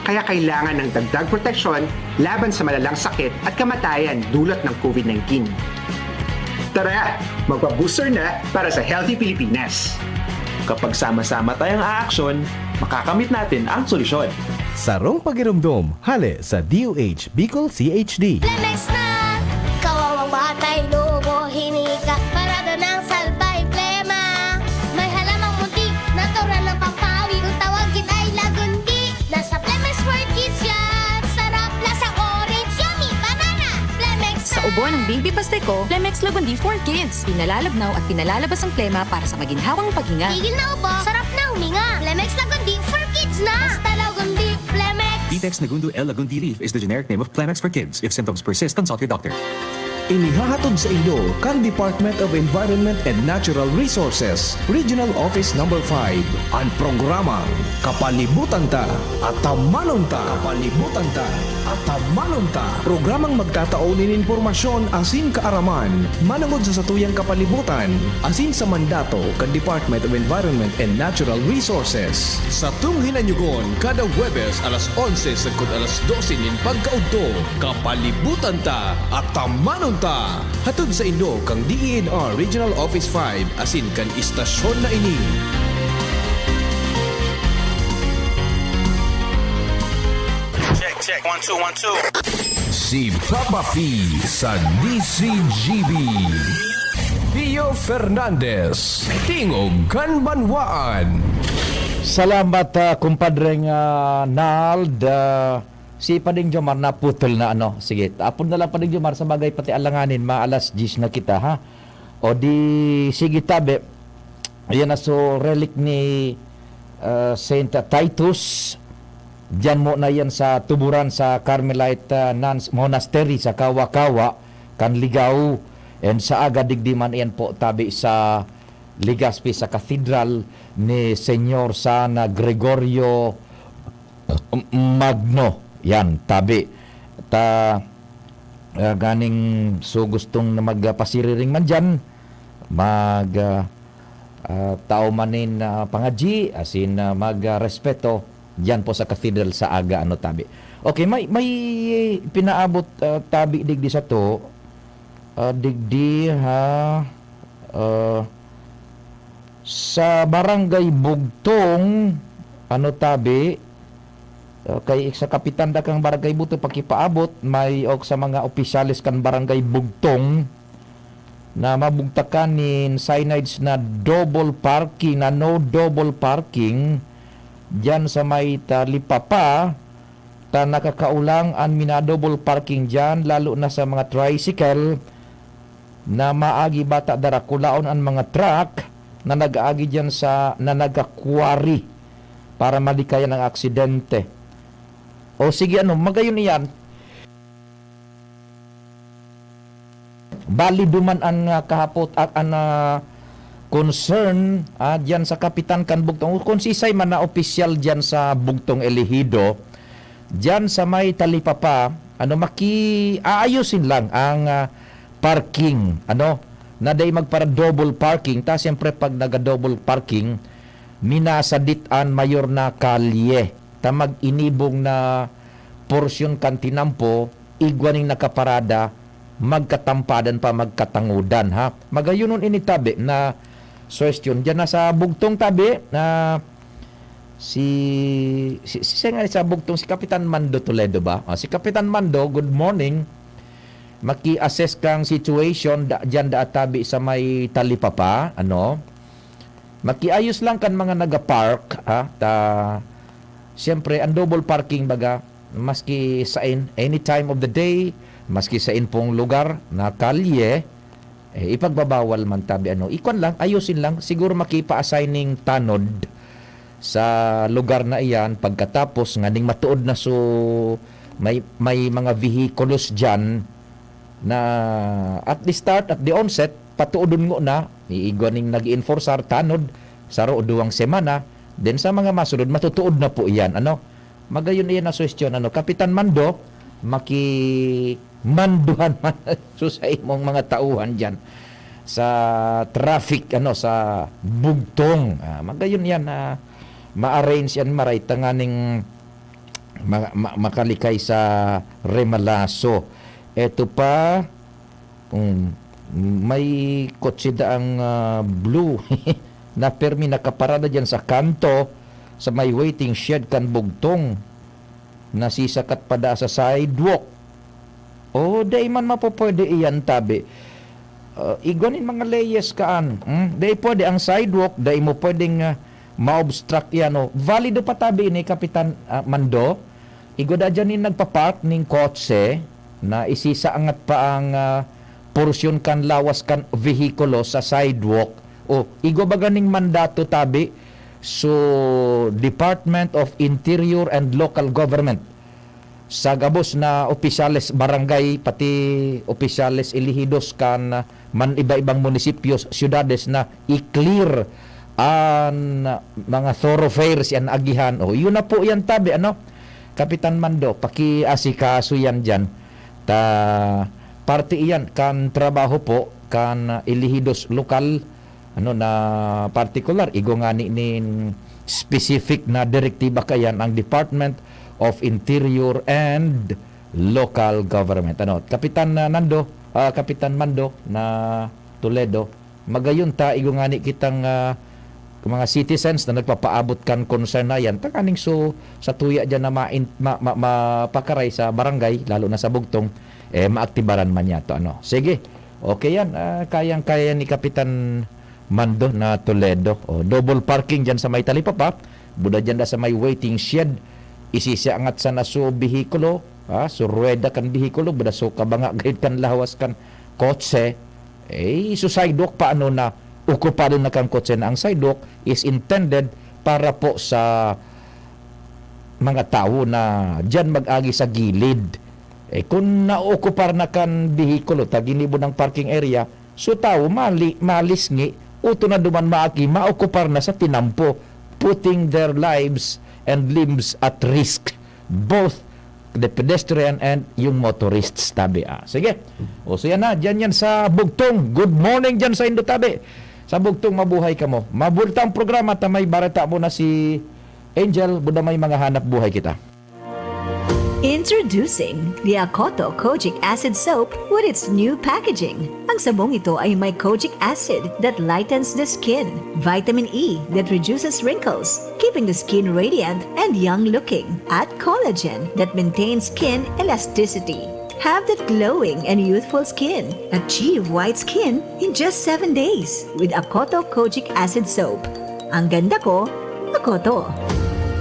Kaya kailangan ng dagdag proteksyon laban sa malalang sakit at kamatayan dulot ng COVID-19. Tara, magpa-booster na para sa Healthy Pilipinas. Kapag sama-sama tayong aaksyon, makakamit natin ang solusyon. Sarong Pagirumdom, hale sa DOH Bicol CHD. Lemex na! tubo ng Baby Pasteco, Plemex Lagundi for Kids. Pinalalabnaw at pinalalabas ang plema para sa maginhawang paghinga. Tigil na ubo, sarap na huminga. Plemex Lagundi for kids na. Basta Lagundi, Plemex. Vitex Nagundu L. Lagundi Leaf is the generic name of Plemex for kids. If symptoms persist, consult your doctor. Inihahatod sa inyo kan Department of Environment and Natural Resources, Regional Office Number 5, ang programang Kapalibutan Ta at Tamanon Ta. Kapalibutan Ta at Tamanon Ta. Programang magtataunin informasyon asin kaaraman, manungod sa satuyang kapalibutan, asin sa mandato kan Department of Environment and Natural Resources. Sa tunghinanyugon, kada Huwebes alas 11 sagkod alas 12 nin pagkaudto, Kapalibutan Ta at Tamanon Ta. Hatod sa Indo kang DENR Regional Office 5 asin kan istasyon na ini. Check, 1 2 1 2. Si Papa P sa DCGB. Pio Fernandez, Tingog Kanbanwaan. Salamat kumpadreng Nald. Si Pading Jomar na putol na ano. Sige, tapon na lang Pading Jomar sa bagay pati alanganin, maalas 10 na kita ha. O di sige tabi. Ayan na so relic ni Saint Titus. Diyan mo na yan sa tuburan sa Carmelite Nuns Monastery sa Kawa-Kawa, Kanligaw. And sa aga digdiman yan po tabi sa Legazpi sa Cathedral ni Senyor San Gregorio Magno. Yan, tabi. Ganing so gustong na magpasiriring man dyan, tao manin pangadji, asin magrespeto diyan po sa cathedral sa aga ano tabi. Okay, may pinaabot tabi digdi sa to. Digdi ha sa barangay Bugtong ano tabi kay sa kapitan da kang barangay Bugtong pakipaabot may og sa mga opisyalis kan barangay Bugtong na mabugtakan nin signage na double parking na no double parking diyan sa may talipapa ta nakakaulang ang minadouble parking diyan lalo na sa mga tricycle na maagi bata dara kulaon ang mga truck na nag-aagi diyan sa na nagakwari para malikayan ang aksidente. O sige ano, magayon iyan. Bali duman ang kahapot at ang concern diyan sa Kapitan kan Bugtong. Kung sisay man na opisyal diyan sa Bugtong Elehido, diyan sa may talipapa, ano aayusin lang ang parking, ano, na day magpara double parking. Ta siyempre pag naga-double parking, minasaditan mayor na kalye. Ta mag-inibong na porsyon kan tinampo, igwaning nakaparada, magkatampadan pa magkatangudan ha. Magayunon initabi na question diyan na sa Bugtong tabi na si sa Bugtong si Kapitan Mando Toledo ba? Si Kapitan Mando, good morning. Maki-assess kang situation diyan da tabi sa may talipapa, ano? Makiayos lang kan mga naga-park ha. Siyempre ang double parking baga maski sa any time of the day, maski sa pong lugar na kalye, ipagbabawal man tabi ano. Ikon lang, ayusin lang, siguro makipa-assigning tanod sa lugar na iyan pagkatapos nganing matuod na so may mga vehikulos diyan na at the start, at the onset, patuodon mo na, iigwaning nag-enforcer tanod sa duwang semana, then sa mga masunod, matutuod na po iyan. Ano? Magayon iyan na suwestyon. Ano? Kapitan Mando, manduhan man sa imong mga tauhan diyan sa traffic ano sa Bugtong magayon yan ma-arrange yan maray tanganing makalikay sa Remalaso. Eto pa may kotse daang blue na permi nakaparada diyan sa kanto sa may waiting shed kan Bugtong nasisakat pada sa sidewalk. O, day man mapopwede iyan tabi. Igwanin mga layes kaan. Day pwede ang sidewalk, day mo pwedeng ma-obstruct yan. Valido pa tabi ni Kapitan Mando. Igoda dyan yung nagpapark ng kotse na isisaangat pa ang porsyon kan lawas kan vehikulo sa sidewalk. O igo ba ganing mandato tabi so Department of Interior and Local Government sa gabos na opisyales barangay pati opisyales elehidos kan man iba-ibang munisipios, syudades na i-clear ang mga thoroughfares yan agihan. O yun na po yan tabi, ano? Kapitan Mando, paki-asikaso yan dyan. Parte iyan kan trabaho po kan elehidos lokal ano na particular igo nga ni specific na direktiba kayan ang Department of Interior and Local Government. Ano, Kapitan Kapitan Mando na Toledo, magayon ta igo nga ni kitang mga citizens na nagpapaabot kan concern na yan, takaning so sa tuya dyan na mapakaray sa barangay, lalo na sa bugtong, maaktibaran man yato. Ano. Sige, okay yan. Kayang-kaya ni Kapitan Mando na Toledo. Double parking dyan sa may talipapa, buda dyan na sa may waiting shed, isisiangat sa naso bihikulo, so rueda kan bihikulo, buda so kabanga gayud kan lawas kan kotse, so sidewalk pa ano na okupado na kan kotse na ang sidewalk is intended para po sa mga tao na dyan mag-agi sa gilid. Kung naokupar na kan bihikulo, taginibo ng parking area, so tao malisngi, uto na duman maaki, maokupar na sa tinampo, putting their lives and limbs at risk, both the pedestrian and yung motorists tabi. Sige. So yan na, dyan sa bugtong. Good morning dyan sa Indo tabi. Sa bugtong mabuhay ka mo. Mabultang programa ta may barata mo na si Angel, buda may mga hanap buhay kita. Introducing the Akoto Kojic Acid Soap with its new packaging. Ang sabong ito ay may kojic acid that lightens the skin, vitamin E that reduces wrinkles, keeping the skin radiant and young-looking, at collagen that maintains skin elasticity. Have that glowing and youthful skin. Achieve white skin in just 7 days with Akoto Kojic Acid Soap. Ang ganda ko, Akoto.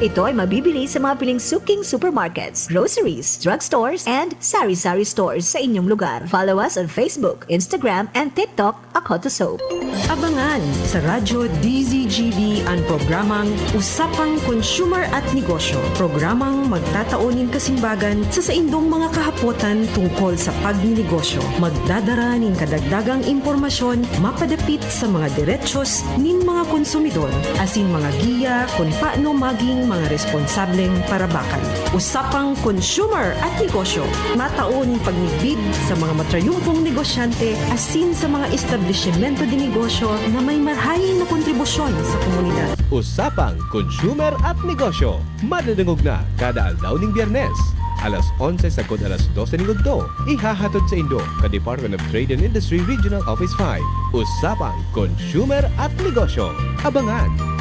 Ito ay mabibili sa mga piling suking supermarkets, groceries, drugstores, and sari-sari stores sa inyong lugar. Follow us on Facebook, Instagram, and TikTok, Akoto Soap. Abangan sa Radyo DZGB ang programang Usapang Consumer at Negosyo. Programang magtataunin kasimbagan sa saindong mga kahapotan tungkol sa pagninegosyo. Magdadara ning kadagdagang impormasyon mapadapit sa mga diretsyon nin mga konsumidor, asin mga giya kung paano maging mga responsableng parabakan. Usapang Consumer at Negosyo. Mataon pagnibid sa mga matrayumpong negosyante asin sa mga establishmento de negosyo na may marhayin na kontribusyon sa komunidad. Usapang Consumer at Negosyo. Madadangog na kada aldaw ning Biyernes. Alas 11 sagod alas 12 ng Ugto. Ihahatod sa Indo ka Department of Trade and Industry Regional Office 5. Usapang Consumer at Negosyo. Abangan!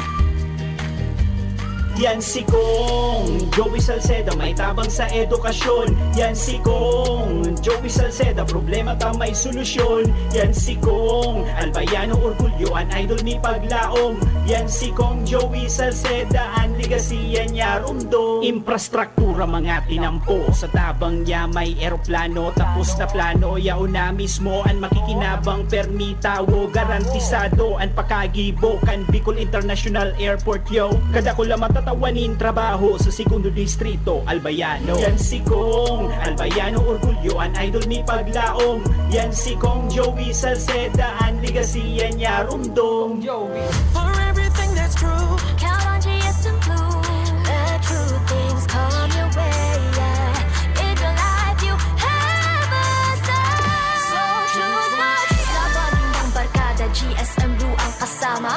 Yan si Kong Joey Salceda, may tabang sa edukasyon. Yan si Kong Joey Salceda, problema ta may solusyon. Yan si Kong albayano orgulyo, an idol ni paglaom. Yan si Kong Joey Salceda, an ligasiya niya rumdo. Infrastruktura mga tinampo, sa tabang niya may eroplano. Tapos na plano, yao na mismo an makikinabang permita. Wo garantisado an pakagibo kan Bicol International Airport yo. Kada ko lang matatawanin trabaho sa segundo distrito Albayano. Yan si Kong albayano orgulyo, an idol ni paglaom. Yan si Kong Joey Salceda, an ligasiya niya rumdong. Joey. For everything that's true, count on GS and Blue. Let true things come your way, yeah. In your life you have a star. So choose what you want. Sa baging barkada, GS and Blue ang kasama.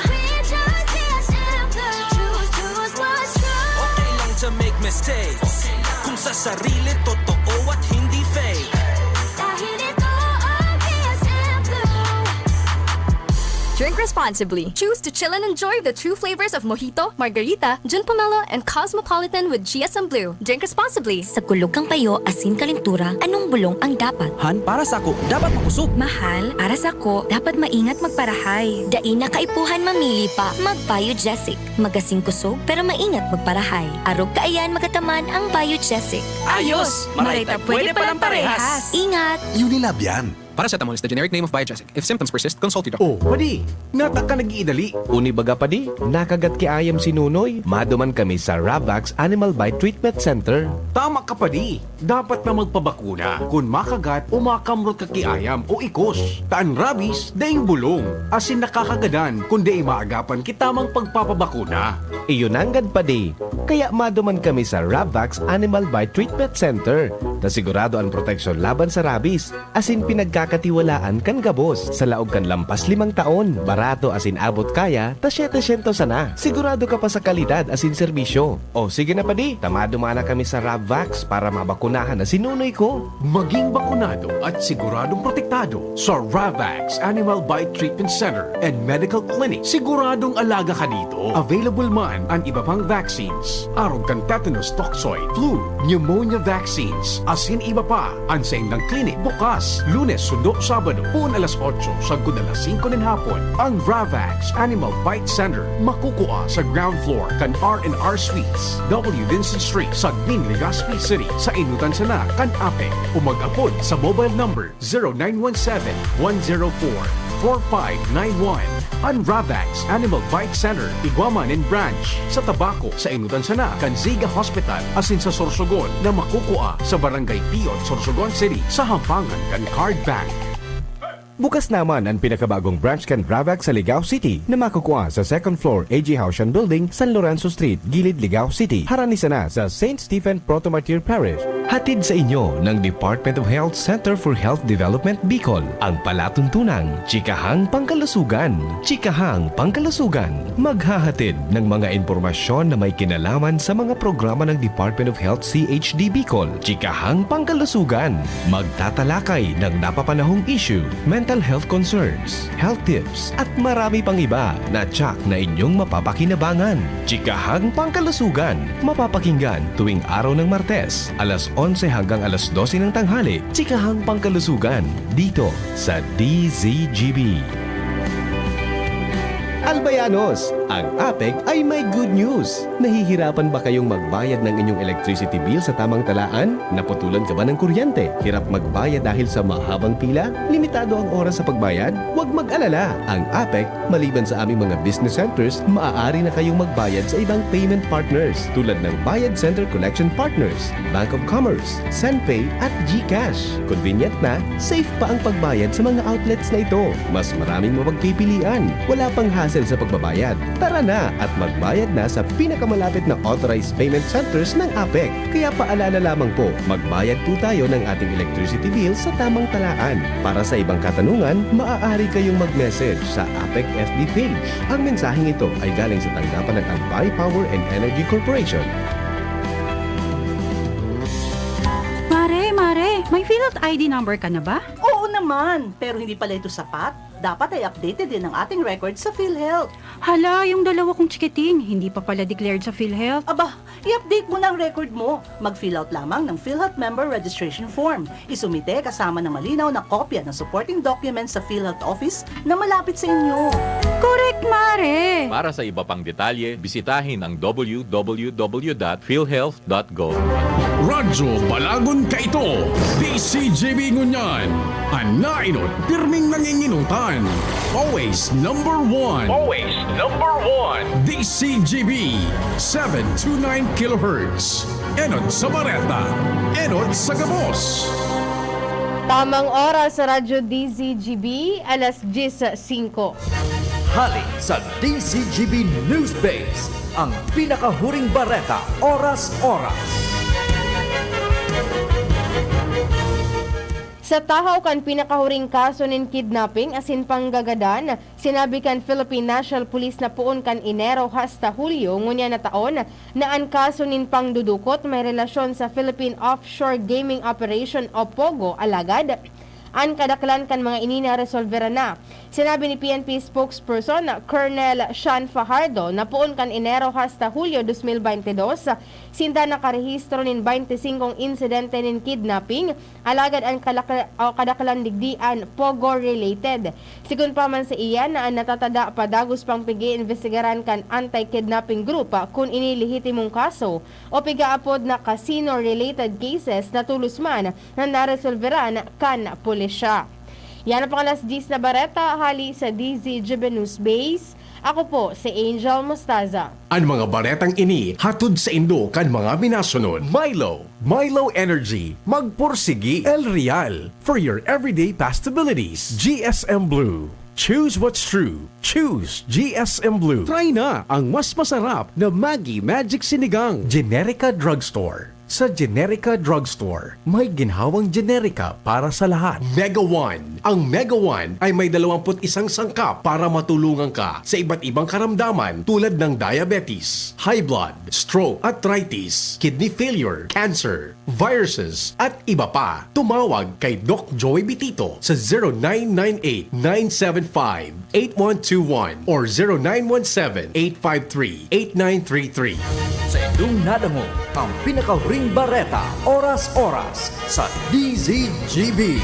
To make mistakes, kung sa sarili totoo at hindi fake. Dahil ito ang GS and Blue. Drink responsibly. Choose to chill and enjoy the true flavors of Mojito, Margarita, Gin Pomelo, and Cosmopolitan with GSM Blue. Drink responsibly. Sa kulog kang payo, asin kalintura, anong bulong ang dapat? Han, para sa ako, dapat makusog. Mahal, para sa ko, dapat maingat magparahay. Dai na kaipuhan mamili pa, mag-Biogesic. Magasing kusog, pero maingat magparahay. Arog kaayan magataman ang Biogesic. Ayos! Marayta, pwede palang parehas. Ingat! Unilab yan. Paracetamol is the generic name of Biogesic. If symptoms persist, consult your doctor. Oh, padi, nata ka nag-iidali. Uni baga padi, nakagat ki ayam si Nunoy. Maduman kami sa Ravax Animal Bite Treatment Center. Tama ka padi. Dapat na magpabakuna kung makagat o makamrot ka kiayam o ikos. Taan rabies, daing bulong. Asin nakakagadan kung di maagapan kitamang pagpapabakuna. Iyon anggad padi. Kaya maduman kami sa Ravax Animal Bite Treatment Center. Na sigurado ang proteksyon laban sa rabies. Asin pinagkakatiwalaan kan gabos. Sa laog kan lampas 5 taon. Barato asin abot kaya, ta 700 sana. Sigurado ka pa sa kalidad asin serbisyo. O sige na padi, tamado mana kami sa Ravax para mabakunahan na sinunoy ko. Maging bakunado at siguradong protektado sa Ravax Animal Bite Treatment Center and Medical Clinic. Siguradong alaga ka dito. Available man ang iba pang vaccines. Arog kan tetanus toxoid, flu, pneumonia vaccines. Asin iba pa, ang sa indang clinic bukas, Lunes, Sundo, Sabado, puon alas 8, sagod alas 5 ng hapon. Ang Ravax Animal Bite Center makukuha sa ground floor kan R&R Suites, W. Vincent Street, Sagning, Legazpi City, sa Inutan Sana, kan Apek. O mag-apod sa mobile number 0917-104-4591. Ang Ravax Animal Bite Center, Iguaman and Branch, sa Tabaco, sa Inutan Sana, kan Ziga Hospital, asin sa Sorsogon na makukuha sa Barangay Piot, Sorsogon City, sa Hampangan kan Card Bank. Bukas naman ang pinakabagong branch kan Ravax sa Ligao City na makukuha sa 2nd floor AG Haushan Building, San Lorenzo Street, Gilid, Ligao City. Haranisa na sa St. Stephen Protomartyr Parish. Hatid sa inyo ng Department of Health Center for Health Development Bicol ang palatuntunang Chikahang Pangkalusugan. Chikahang Pangkalusugan, maghahatid ng mga impormasyon na may kinalaman sa mga programa ng Department of Health CHD Bicol. Chikahang Pangkalusugan, magtatalakay ng napapanahong issue, mental health concerns, health tips, at marami pang iba na tsak na inyong mapapakinabangan. Chikahang Pangkalusugan, mapapakinggan tuwing araw ng Martes, alas 11 hanggang alas 12 ng tanghali. Chikahang Pangkalusugan, dito sa DZGB. Albayanos, ang APEC ay may good news. Nahihirapan ba kayong magbayad ng inyong electricity bill sa tamang talaan? Naputulan ka ba ng kuryente? Hirap magbayad dahil sa mahabang pila? Limitado ang oras sa pagbayad? Huwag mag-alala. Ang APEC, maliban sa aming mga business centers, maaari na kayong magbayad sa ibang payment partners tulad ng Bayad Center Collection Partners, Bank of Commerce, SendPay at GCash. Convenient na, safe pa ang pagbayad sa mga outlets na ito. Mas maraming mapagpipilian. Wala pang hassle sa pagbabayad. Tara na at magbayad na sa pinakamalapit na authorized payment centers ng APEC. Kaya paalala lamang po, magbayad po tayo ng ating electricity bill sa tamang talaan. Para sa ibang katanungan, maaari kayong mag-message sa APEC FB page. Ang mensaheng ito ay galing sa tanggapan ng Albay Power and Energy Corporation. Mare, may PhilHealth ID number ka na ba? Oo naman, pero hindi pala ito sapat. Dapat ay updated din ang ating record sa PhilHealth. Hala, yung dalawa kong chikiting, hindi pa pala declared sa PhilHealth. Aba, i-update mo na ang record mo. Mag-fill out lamang ng PhilHealth Member Registration Form. Isumite kasama ng malinaw na kopya ng supporting documents sa PhilHealth Office na malapit sa inyo. Correct, Mare! Para sa iba pang detalye, bisitahin ang www.philhealth.gov. Radyo Balagon ka ito, DCGB Ngunyan, ang nainot, pirming nanginginutan. Always number one. Always number one. DCGB, 729 kHz. Enod sa Bareta, Enod sa Gabos. Tamang oras sa Radyo DZGB, alas 10:05. Hali sa DZGB News Base, ang pinakahuring bareta, oras-oras. Sa tahaw kan pinakahuring kaso nin kidnapping asin panggagadan, sinabi kan Philippine National Police na puon kan Enero hasta Hulyo ngunya na taon na ang kaso nin pangdudukot may relasyon sa Philippine Offshore Gaming Operation o POGO alagad. an kadaklan kan mga inina resolvera na. Sinabi ni PNP spokesperson Colonel Sean Fajardo na puon kan Enero hasta Hulyo 2022, sinda nakarehistro nin 25 insidente nin kidnapping, alagad ang kadaklan digdian Pogo related. Sigun pa man sa iyan na natatada padagos pang pigi-investigaran kan anti-kidnapping group kung inilihitimong kaso o pigaapod na casino-related cases na tulos man na naresolveran kan pulisya. Yan ang pangalas 10 na Bareta, hali sa DZGB News Base. Ako po si Angel Mostaza. Ang mga baretang ini hatod sa Indo kan mga minasunod. Milo Energy, magpursigi El Real for your everyday pastabilities. GSM Blue. Choose what's true. Choose GSM Blue. Try na ang mas masarap na Maggi Magic Sinigang. Generica Drugstore. Sa Generica Drugstore, may ginhawang generika para sa lahat. Mega One. Ang Mega One ay may 21 sangkap para matulungan ka sa iba't ibang karamdaman tulad ng diabetes, high blood, stroke, arthritis, kidney failure, cancer, viruses, at iba pa. Tumawag kay Doc Joey Bitito sa 0998-975-8121 or 0917-853-8933. Sa inyong nadango ang pinakahuring bareta, oras-oras sa DZGB.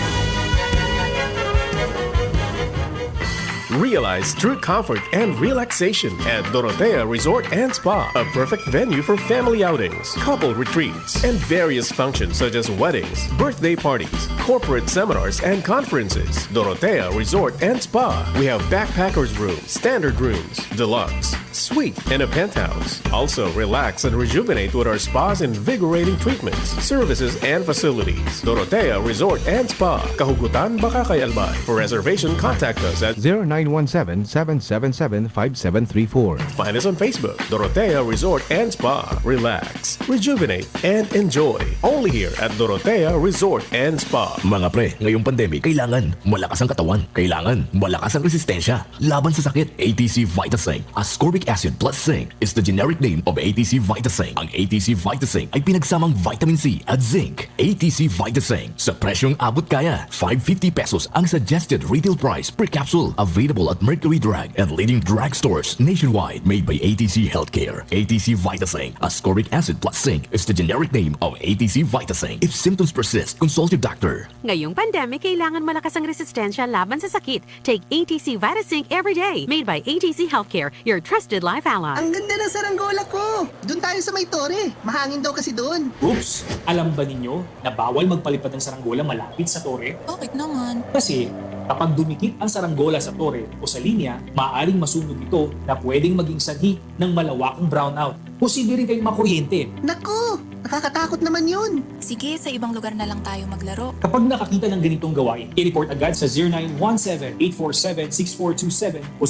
Realize true comfort and relaxation at Dorotea Resort and Spa, a perfect venue for family outings, couple retreats, and various functions such as weddings, birthday parties, corporate seminars, and conferences. Dorotea Resort and Spa. We have backpackers rooms, standard rooms, deluxe, suite, and a penthouse. Also, relax and rejuvenate with our spa's invigorating treatments, services, and facilities. Dorotea Resort and Spa, Kahugutan, Bakakay, Albay. For reservation, contact us at 0917-777-5734. Find us on Facebook, Dorotea Resort and Spa. Relax, rejuvenate, and enjoy. Only here at Dorotea Resort and Spa. Mga pre, ngayong pandemic, kailangan malakas ang katawan. Kailangan malakas ang resistensya. Laban sa sakit, ATC Vitasync. Ascorbic acid plus zinc is the generic name of ATC Vitasync. Ang ATC Vitasync ay pinagsamang vitamin C at zinc. ATC Vitasync. Sa presyong abot kaya, 550 pesos ang suggested retail price per capsule. Available at Mercury Drug and leading drugstores nationwide. Made by ATC Healthcare. ATC Vitasync. Ascorbic acid plus zinc is the generic name of ATC Vitasync. If symptoms persist, consult your doctor. Ngayong pandemic, kailangan malakas ang resistensya laban sa sakit. Take ATC Vitasync every day. Made by ATC Healthcare, your trusted life ally. Ang ganda ng saranggola ko! Doon tayo sa may tore. Mahangin daw kasi doon. Oops! Alam ba ninyo na bawal magpalipad ng saranggola malapit sa tore? Bakit naman? Kasi kapag dumikit ang saranggola sa tore o sa linya, maaaring masunog ito na pwedeng maging sanhi ng malawakang brownout. Posible rin kayong makuryente. Naku! Nakakatakot naman yun. Sige, sa ibang lugar na lang tayo maglaro. Kapag nakakita ng ganitong gawain, i-report agad sa 0917-847-6427 o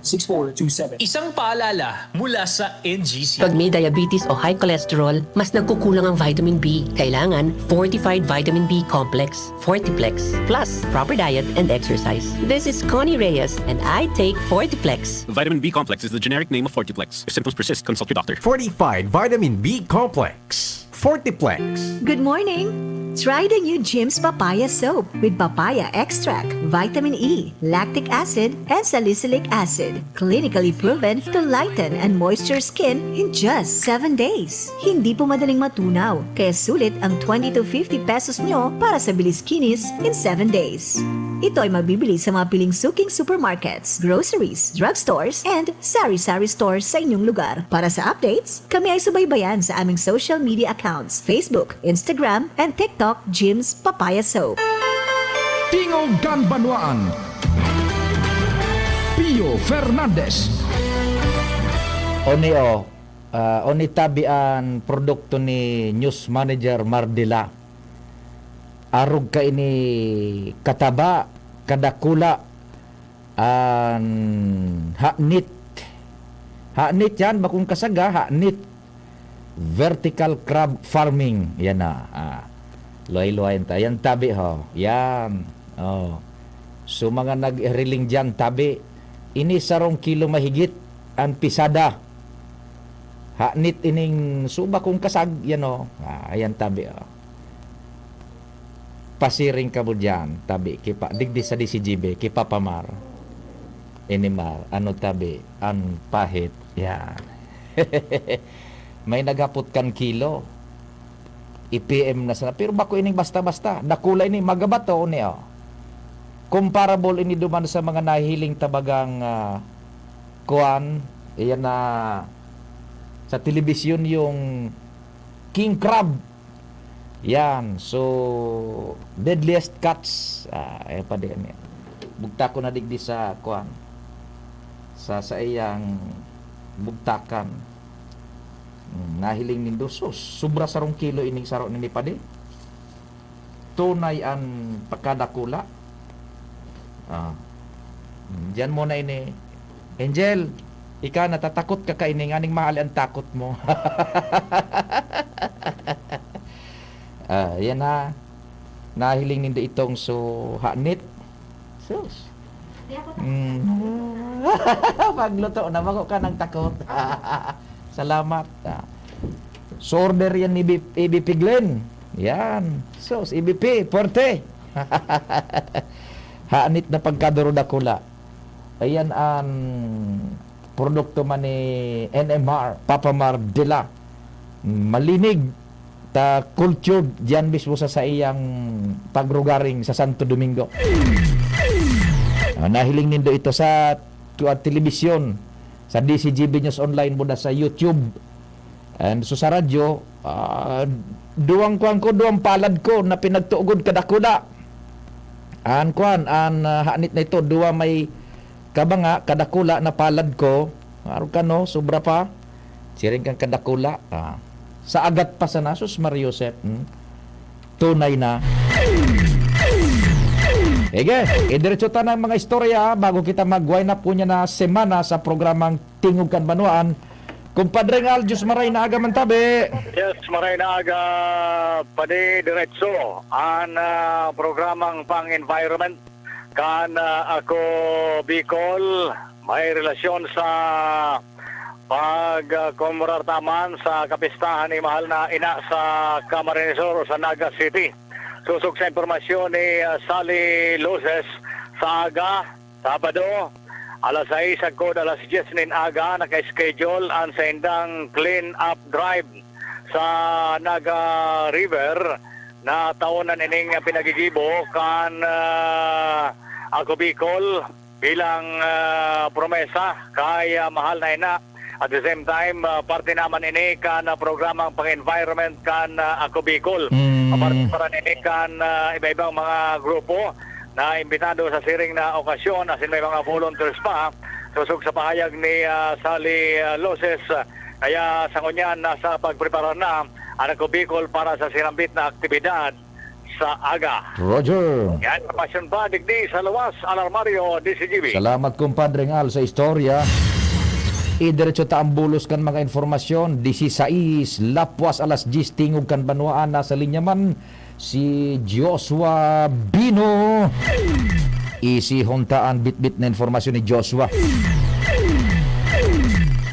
0918-847-6427. Isang paalala mula sa NGC. Pag may diabetes o high cholesterol, mas nagkukulang ang vitamin B. Kailangan fortified vitamin B complex, Fortiplex, plus proper diet and exercise. This is Connie Reyes and I take Fortiplex. Vitamin B complex is the generic name of Fortiplex. If symptoms persist, consult your doctor. Fortified Vitamin B Complex. Fortiplex. Good morning! Try the new Jim's Papaya Soap with papaya extract, vitamin E, lactic acid, and salicylic acid. Clinically proven to lighten and moisture skin in just 7 days. Hindi po madaling matunaw, kaya sulit ang 20 to 50 pesos nyo para sa bilis kinis in 7 days. Ito ay mabibili sa mga piling suking supermarkets, groceries, drugstores, and sari-sari stores sa inyong lugar. Para sa updates, kami ay subaybayan sa aming social media accounts, Facebook, Instagram, and TikTok, Jim's Papaya Soap. Tingogan Banwaan. Pio Fernandez. Oni tabian produkto ni News Manager Mardila. Arog ka ini kataba, kadakula, an haknit. Haknit yan, bakong kasaga, haknit. Vertical crab farming. Yan na. Loy-loy ta. Yan tabi ho. Yan. Oh. So mga nag-riling dyan tabi. Ini 1 kilo mahigit ang pisada. Haknit ining suba kong kasag. Yan o. Ayan tabi o. pasiring ka mo dyan, tabi, kipa, digdi sa DCGB, kipapamar. Inimar, ano tabi, ang pahit, yan. May naghapot kan kilo. IPM na sana. Pero bako ining basta-basta. Nakulay ni magabato ni oh. Comparable ini duman sa mga nahiling tabagang kuan, iyan na sa telebisyon yung king crab. Yan. So, deadliest cats. Ayan pa din. Bugta ko na digdi sa kuan. Sa iyang bugtakan. Nahiling nindo. So, sobra sarong kilo ining saro ni padi. Tunay ang pagkadakula. Diyan mo na ini. Angel, ika natatakot ka kaining aning mahal ang takot mo. Yan na. Nahiling nindo itong so hanit. Sus. Pagluto na mako ka ng takot. Salamat. So order yan ni EBP Glenn. Yan. Sus, EBP, porte. Hanit na pagkaduro-dakula. Ayan ang produkto man ni NMR, Papamar Dela. Malinig ta cultured diyan mismo sa iyang pagrugaring sa Santo Domingo. Nahiling nindo ito sa telebisyon, sa DCGB News Online muna sa YouTube. And so sa radyo, duwang palad ko na pinagtuugod kadakula. An hanit na ito, duwa may kabanga kadakula na palad ko. Araw ka no, sobra pa. Siring kang kadakula. Sa agat pa sa nasus Mariosep. Tunay na. Ege, idiretso ta ng mga istorya bago kita mag-wind up po niya na semana sa programang Tingog Kanbanuan. Kumpadre Al, Diyos maray na aga man tabi. Yes, maray na aga padi diretso ang programang pang-environment kan ako Bicol may relasyon sa pag-komemorar taman sa kapistahan ni mahal na ina sa Camarines sa Naga City. Susok sa impormasyon ni Sally Loses sa aga, Sabado, alas 6 agkod, alas 10 nin aga, naka-schedule ang sa indang clean-up drive sa Naga River na taonan ining pinagigibo kan ako Bicol bilang promesa kay mahal na ina. At the same time, parte naman ini kan programang pang-environment kan ako Bicol. Parte para ini kan iba-ibang mga grupo na imbitado sa siring na okasyon asin may mga volunteers pa. Susog sa pahayag ni Sally Loses. Kaya sa ngunyan nasa pagprepara na ang ako Bicol para sa sinambit na aktibidad sa aga. Roger. Yan, pasyon pa digdi sa Luwas, Alarmario, DCGB. Salamat kumpadre Al sa istorya. Idiretso ta ang bulos kan mga informasyon. 16 Lapuas alas 10 Tingog Kanbanuan nasa linya man si Joshua Bino. Isi hontaan bit-bit na informasyon ni Joshua.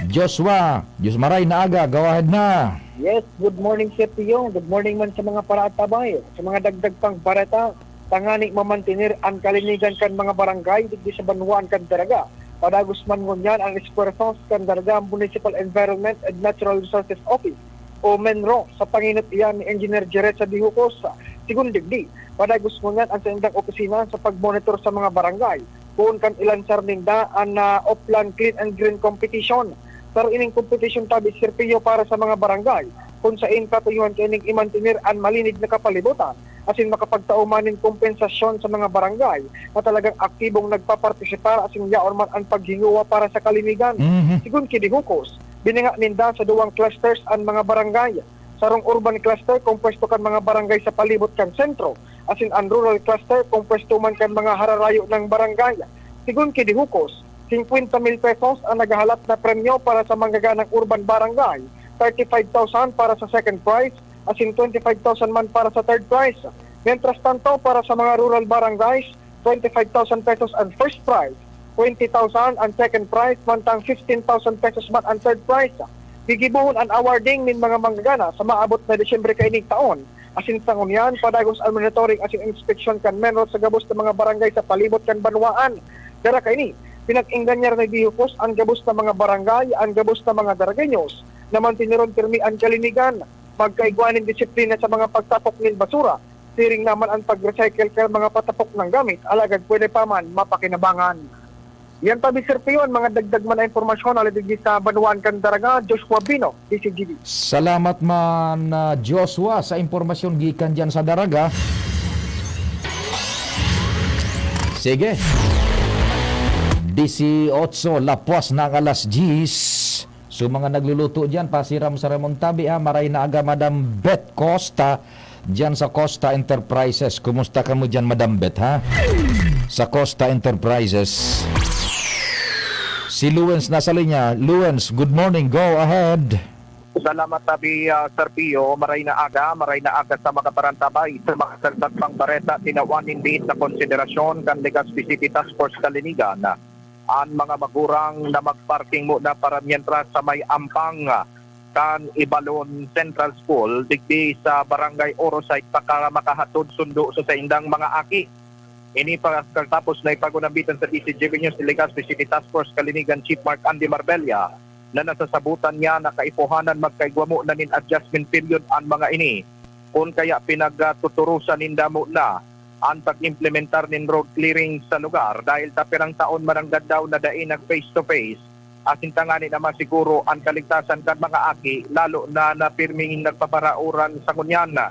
Joshua, Diyos maray na aga, go ahead na. Yes, good morning sa iyo. Good morning man sa mga paratabay. Sa mga dagdag pang parata, tangani mamantinir ang kalinigan kan mga barangay digdi sa Banuan kan Daraga. Padagos man ngunyan ang esfuerzos kan Daraga Municipal Environment and Natural Resources Office o MENRO sa panginot iyan ni Engineer Jeretsa Dihukos sigun digdi. Padagos ngunyan ang sa indang opisina sa pagmonitor sa mga barangay kung kan ilansar ninda ang Oplan Clean and Green Competition. Pero ining competition tabi sirpiyo para sa mga barangay kung sa katuyuhan kining imantinir ang malinig na kapalibutan asin makapagtaumanin kompensasyon sa mga barangay na talagang aktibong nagpapartisipar asin yaon man ang paghinguwa para sa kalimigan. Sigun kidihukos, bininga ninda sa duwang clusters ang mga barangay. Sarong urban cluster, kompwesto kan mga barangay sa palibot kan sentro, asin ang rural cluster, kompwesto man kan mga hararayo ng barangay. Sigun kidihukos, 50,000 pesos ang nagahalap na premyo para sa manggaganang urban barangay, 35,000 para sa second prize, asin 25,000 man para sa third prize. Mientras tanto, para sa mga rural barangays, 25,000 pesos ang first prize, 20,000 ang second prize, mantang 15,000 pesos man ang third prize. Gigibuhon ang awarding ng mga manggagana sa maabot na Desyembre kaining taon. asin sangon yan, padagos ang monitoring asin inspection kan menro sa gabos ng mga barangay sa palibot kan banwaan. Dara kay ni, pinag-inganyar na dihukos ang gabos ng mga barangay, ang gabos ng mga daraganyos, na mantiniron pirmi ang kalinigan, magkaigwanin disiplina sa mga pagtapok ng basura, tiring naman ang pag-recycle kay mga patapok ng gamit, alagad pwede pa man mapakinabangan. Yan pa Sir Pion, mga dagdag man na informasyon alagad sa Banwaan Candaraga, Joshua Bino, DCGB. Salamat man Joshua sa impormasyon gikan dyan sa Daraga. Sige. 18 lapuas na ang alas 10. So mga nagluluto dyan, pasiram sa Ramon Tabi ha, maray na aga Madam Bet Costa dyan sa Costa Enterprises. Kumusta ka mo dyan Madam Bet ha? Sa Costa Enterprises. Si Luens nasa linya. Luens, good morning. Go ahead. Salamat tabi Sir Pio, maray na aga sa mga parantabay sa mga salsat bareta tinawanin din sa konsiderasyon kan Legazpi City Task Force Kalinigan. Ang mga magurang na magparking mo na para mientras sa may ampang kan Ibalon Central School digdi sa Barangay Orosite para makahatod sundo sa indang mga aki. Ini pagkatapos na ipagunambitan sa DCGB News ni Legazpi City Task Force Kalinigan Chief Mark Andy Marbella na nasasabutan niya na kaipuhanan magkaigwamo na nin adjustment period ang mga ini. Kung kaya pinagtuturusan nindamo na ang pag-implementar nin road clearing sa lugar dahil tapirang taon maranggad daw na dain nag face-to-face asintanganin naman siguro ang kaligtasan kan mga aki lalo na napirming nagpaparauran sa kunyan na.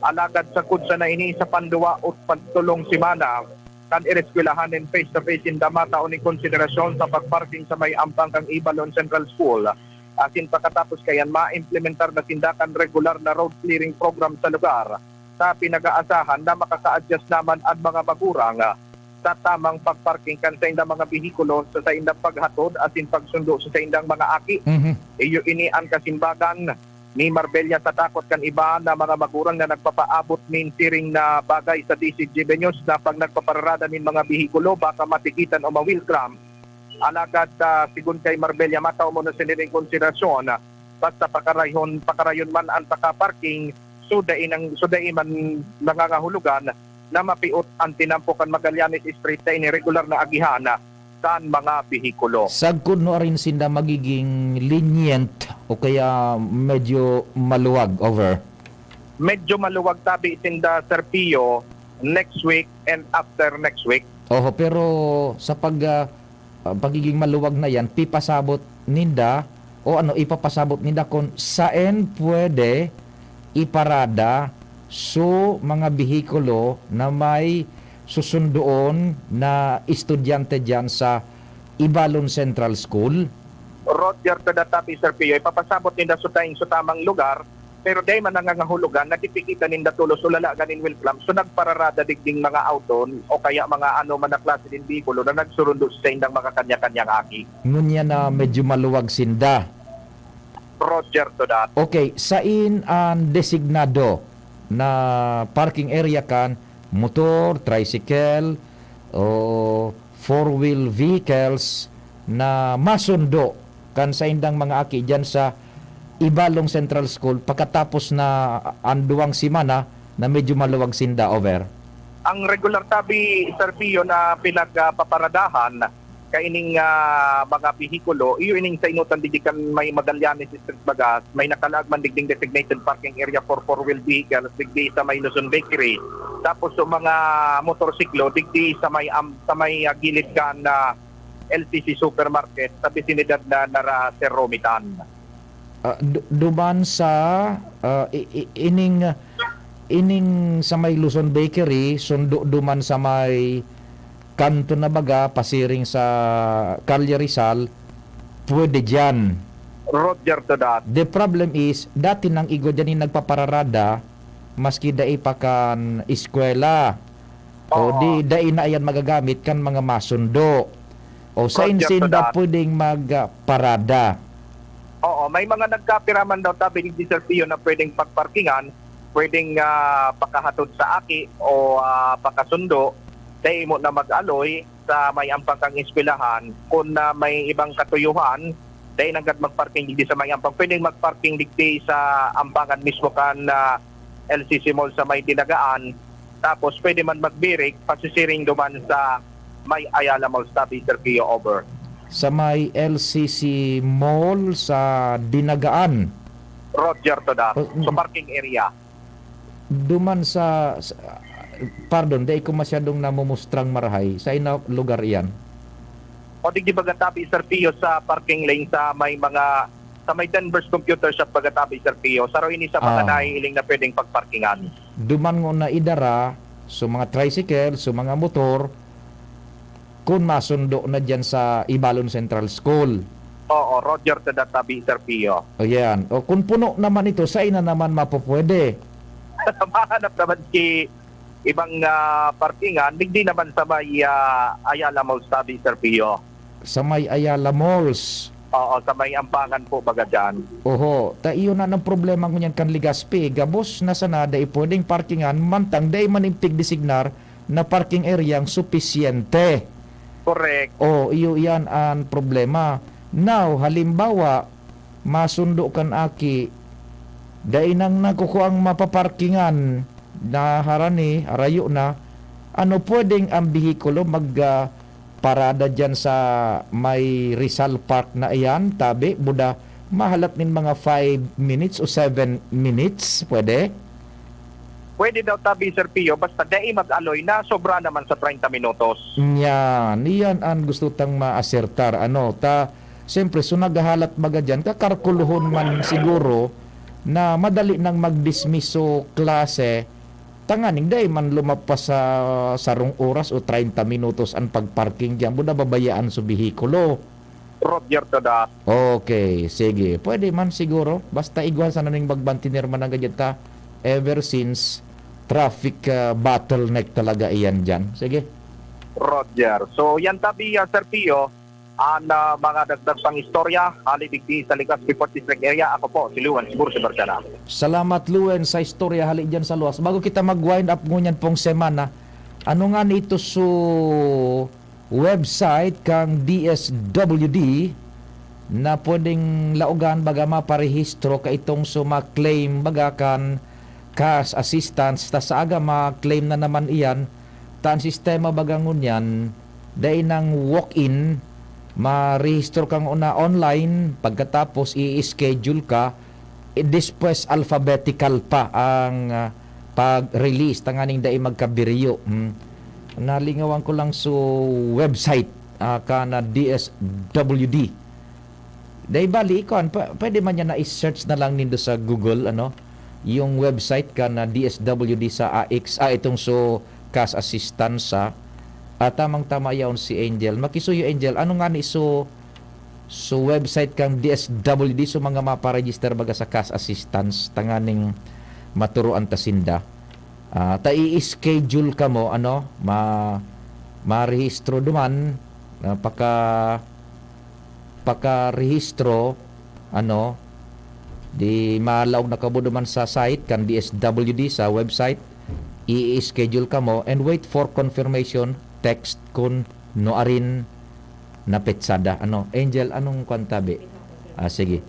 Alagad sa kudsa na ini sa panduwa o pagtulong simana kan ireskwelahan in face-to-face in damata o ni konsiderasyon sa pagparking sa may ampang kang Ibalon Central School. Asin pagkatapos kayan ma-implementar na tindakan regular na road clearing program sa lugar sa pinag-aasahan na makaka-adjust naman ang mga magurang sa tamang pagparking kan sa indang mga bihikulo sa indang paghatod asin pagsundo sa indang mga aki. Iyo ini ang kasimbagan ni Marbella sa takot kan iba na mga magurang na nagpapaabot min tiring na bagay sa DCGB News na pag nagpaparada min mga bihikulo baka matikitan o mawilgram. Alagad sigun kay Marbella mataw mo na siniring konsiderasyon basta pakarayon man ang pakaparking sudain man nangangahulugan na mapiot ang tinampukan Magallanes Street na regular na agihan saan mga bihikulo. Sagkod no rin sinda magiging lenient o kaya medyo maluwag over? Medyo maluwag tabi sinda Sir Pio next week and after next week. Oho, pero sa pagiging maluwag na yan, pipasabot ninda o ipapasabot ninda kung saan pwede iparada so mga bihikulo na may susundoon na estudyante dyan sa Ibalon Central School. Roger to the top, Sir Pio, ipapasabot ninda sa tamang lugar, pero day man nangangahulugan, natipikitan ninda tulos ulala ganin welcome, so nagpararada digding mga auton o kaya mga ano man na klase din bikulo na nagsurundo sa indang mga kanya-kanyang aki. Ngunya na medyo maluwag sinda. Roger to that. Okay, sain ang designado na parking area kan motor, tricycle, o four-wheel vehicles na masundo kan sa indang mga aki dyan sa Ibalong Central School pagkatapos na anduwang simana na medyo maluwag sinda over? Ang regular tabi, Sir Pio, na pinagpaparadahan kaining mga bihikulo, iyo ining sa inutan didikan may Magallanes Street Bagas, may nakalagman digding designated parking area for four-wheel vehicles, digdi sa may Luzon Bakery. Tapos so mga motorsiklo, digdi sa may gilid kan na LCC Supermarket sa bisinidad na Nara Romitan. Duman sa ining sa may Luzon Bakery, sundo duman sa may kanto na baga, pasiring sa Calle Rizal, pwede dyan. Roger to that. The problem is, dati nang igo dyan yung nagpapararada, maski dai pa kan eskwela. O di dai na yan magagamit kan mga masundo. O sa insinda pwedeng magparada. Oo, may mga nagkapiraman daw tabi ni Sir Pio na pwedeng pagparkingan, pwedeng pakahatod sa aki o pakasundo. Dahil mo na mag-aloy sa may ampang kang eskwelahan kung may ibang katuyuhan dahil nagad magparking digdi sa may ampang pwedeng magparking digdi sa ampangan mismo kan LCC Mall sa may Dinagaan. Tapos pwede man magbirik, pasisiring duman sa may Ayala Mall Tabi, Sir Pio, over. Sa may LCC Mall sa Dinagaan. Roger to that. So parking area. Duman pardon, dahil ko masyadong namumustrang marahay. Sa ina lugar iyan? O di bagatabi, Sir Pio, sa parking lane sa may Denver's Computer Shop bagatabi, Sir Pio. Sa ini sa mga naiiling na pwedeng pagparkingan. Duman ngo na idara, so mga tricycle, so mga motor, kung masundo na dyan sa Ibalon Central School. Oo, Roger to that tabi, Sir Pio. O yan. O kung puno naman ito, sa ina naman mapupwede. Mahanap naman si ibang parkingan, hindi naman sa may Ayala Malls tabi, Sir Pio. Sa may Ayala Malls. Oo, sa may Ampangan po baga dyan. Oho, iyon na ng problema ko niyan kan Ligaspi. Gabos na sana dahil pwedeng parkingan, mantang dahil maniptig designar na parking area ang supisyente. Correct. O, iyo yan ang problema. Now, halimbawa, masundo kan aki, dahil nang nakukuha ang mapaparkingan na harani, arayo na, ano pwedeng ang bihikulo parada dyan sa may Rizal Park na iyan, tabi, buda, mahalat nin mga 5 minutes o 7 minutes, pwede? Pwede daw tabi, Sir Pio, basta dahil mag-aloy na, sobra naman sa 30 minutos. Yan ang gusto tang maasertar. Siyempre, so naghahalat baga dyan, kakarkuluhon man siguro na madali nang mag-dismisso klase, tanganing day man lumapas sa sarong oras o 30 minutos ang pagparking dyan, buda babayaan sa bihikulo. Roger to that. Okay, sige. Pwede man siguro. Basta igual sa naning magbantinir man ang ganyan ta ever since traffic bottleneck talaga iyan dyan. Sige. Roger. So yan tabi, Sir Pio, ang mga dagdag pang istorya, halibigdi sa Legazpi Port District area. Ako po, si Luan, siguro si Barcana. Salamat, Luen, sa istorya hali dyan sa luwas. Bago kita mag-wind up ngunyan pong semana, ano nga nito sa website kang DSWD na pwedeng laugan baga maparehistro ka itong ma-claim baga kan cash assistance, ta sa aga ma-claim na naman iyan, ta ang sistema baga ngunyan, dahil ng walk-in, ma-register kang una online, pagkatapos i-schedule ka, después alphabetical pa ang pag-release, tanganing dahil magkabiriyo. Nalingawan ko lang sa website ka na DSWD. Dahil bali, pwede man yan na i-search na lang nindo sa Google, yung website ka na DSWD sa AX, itong cash assistance sa tamang-tama yaon si Angel. Makisuyo Angel, ano nga ni so website kang DSWD so mga maparegister baga sa cash assistance tanganing maturuan tasinda. I-schedule ka mo ma-rehistro duman paka-rehistro di malaw na kabo duman sa site kan DSWD sa website, i-schedule ka mo and wait for confirmation text kun noarin na petsada. Angel, anong kwantabi? Sige.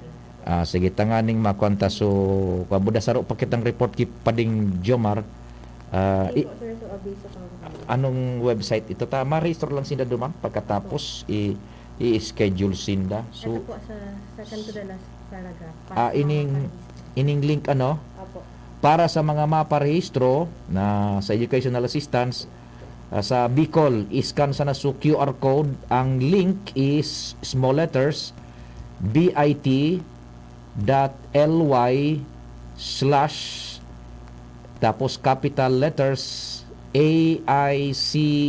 Sige, tanganing makwanta so kabuda saro pa kitang report ki pading Jomar. Anong website ito? Ma-register lang sinda duman pagkatapos i-schedule sinda. So ito po sa kanto na last paragraph. Ining link para sa mga maparehistro na sa educational assistance sa Bicol, iscan sa na su QR code. Ang link is small letters bit.ly/ tapos capital letters AICSEA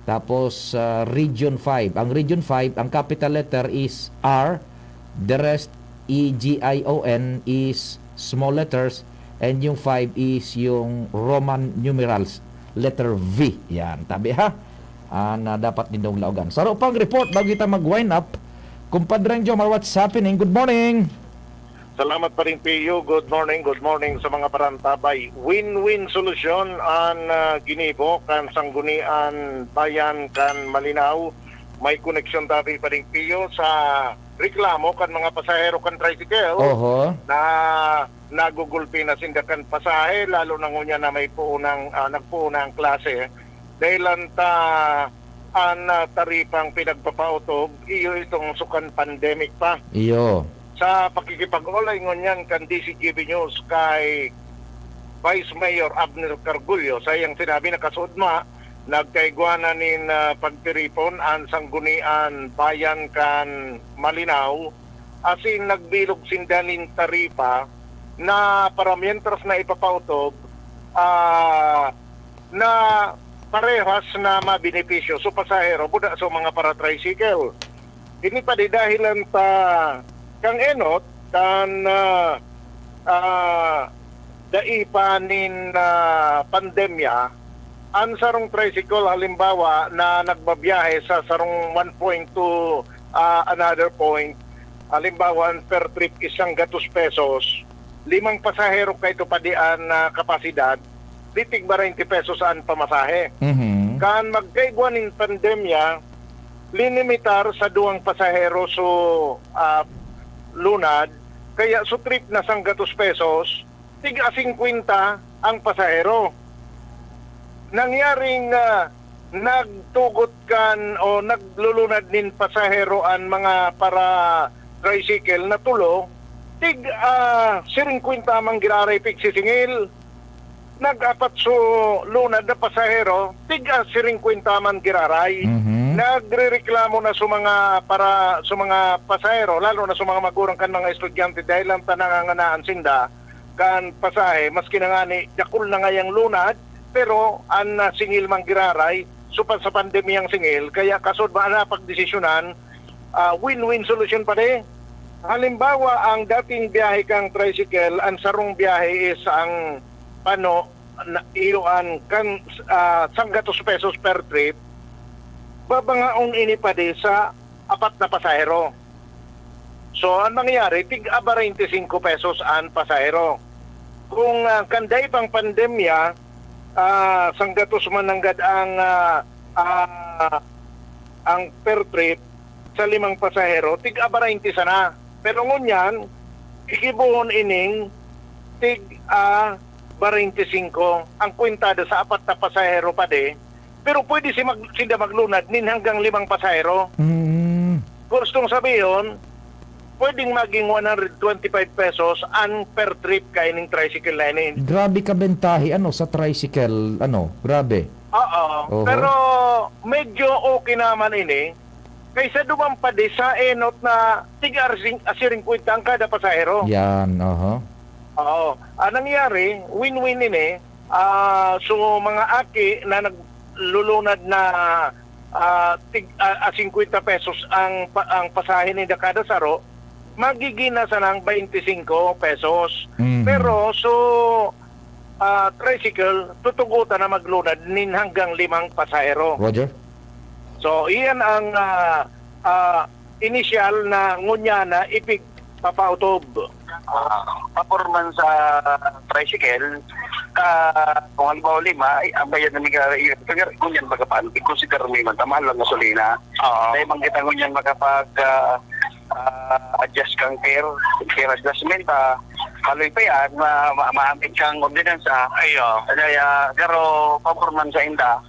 tapos region 5. Ang region 5, ang capital letter is R, the rest EGION is small letters, and yung 5 is yung Roman numerals, letter V. Yan, tabi ha. Na dapat nindong laugan. Saro pang report bago kita mag-wind up. Kumpadreng Jomar, what's happening? Good morning. Salamat pa rin PU. Good morning sa mga parantabay. Win-win solusyon ang ginibo kan sanggunian bayan kan Malinaw may koneksyon tabi pa rin piyo sa reklamo kan mga pasahero kan tricycle Oho. na nagugulpi na sindakan pasahe, lalo na ngunya na may nagpuunang klase dahil ta ang taripang pinagpapautob iyo itong sukan pandemic pa. Iyo. Sa pakikipag-ulay ngunyan kan DCGB News kay Vice Mayor Abner Cargullo sa iyang sinabi na kasudma nagkaigwana nin pagtiripon ang sanggunian bayan kan Malinaw asin nagbilog sindanin taripa na para mientras na ipapautob na parehas na mabenepisyo so pasahero buda so mga para tricycle. Ini pa di dahilan ta kang enot kan daipanin pandemya ang sarong tricycle halimbawa na nagbabiyahe sa sarong 1 point to another point halimbawa per trip ₱100 limang pasahero kay tupadian na kapasidad litig ba 20 pesos ang pamasahe. Kan magkaigwan ng pandemya linimitar sa 2 pasahero so lunad kaya so trip na ₱100 tiga 50 ang pasahero. Nangyaring nagtugot kan o naglulunad nin pasahero ang mga para tricycle na tulo tig 50 mang giraray pigsisingil. Nag-apat so lunad na pasahero tig 50 man giraray. Nagrereklamo na sa mga pasahero lalo na sa mga magurang kan mga estudyante dahil ang tananganganaan sinda kan pasahe maski na nga ni yakul na ngayang lunad pero ang singil mang giraray supan sa pandemyang singil kaya kasod ba na pagdesisyonan win-win solution pa de. Halimbawa ang dating biyahe kang tricycle ang sarong biyahe is ang iyoan kan ₱100 per trip babangaon ini pa de sa 4 na pasahero. So ang nangyari tig 25 pesos ang pasahero. Kung kanday pang pandemya ₱100 man nanggad ang per trip sa 5 pasahero tig 20 sana. Pero ngunyan ikibuhon ining tig 25 ang kwintada sa 4 na pasahero pa de. Pero pwede sila maglunad nin hanggang 5 pasahero. Gustong sabihin, pwedeng maging 125 pesos ang per trip kaining tricycle line. Grabe ka bentahe sa tricycle, grabe. Oo. Pero medyo okay naman ini. Kaysa dumampa di sa enot na tig-asiring kwenta ang kada pasahero. Yan, Oo. Ang nangyari, win-win ini. So mga aki na naglulunad na 50 pesos ang pasahe ni kada saro, magiging nasa ng 25 pesos. Pero so tricycle, tutugutan na maglunad nin hanggang 5 pasahero. Roger. So iyan ang initial na ngunya na ipig papautob. Performance sa tricycle, kung halimbawa 5, ang bayad na ngunyan magkapaan, i-consider mo yung tamahal lang gasolina. Dahil manggita ngunyan magkapag adjust kang care adjustment, kaloy pa yan, maamit kang ordinansa. Kaya, pero performance sa inda,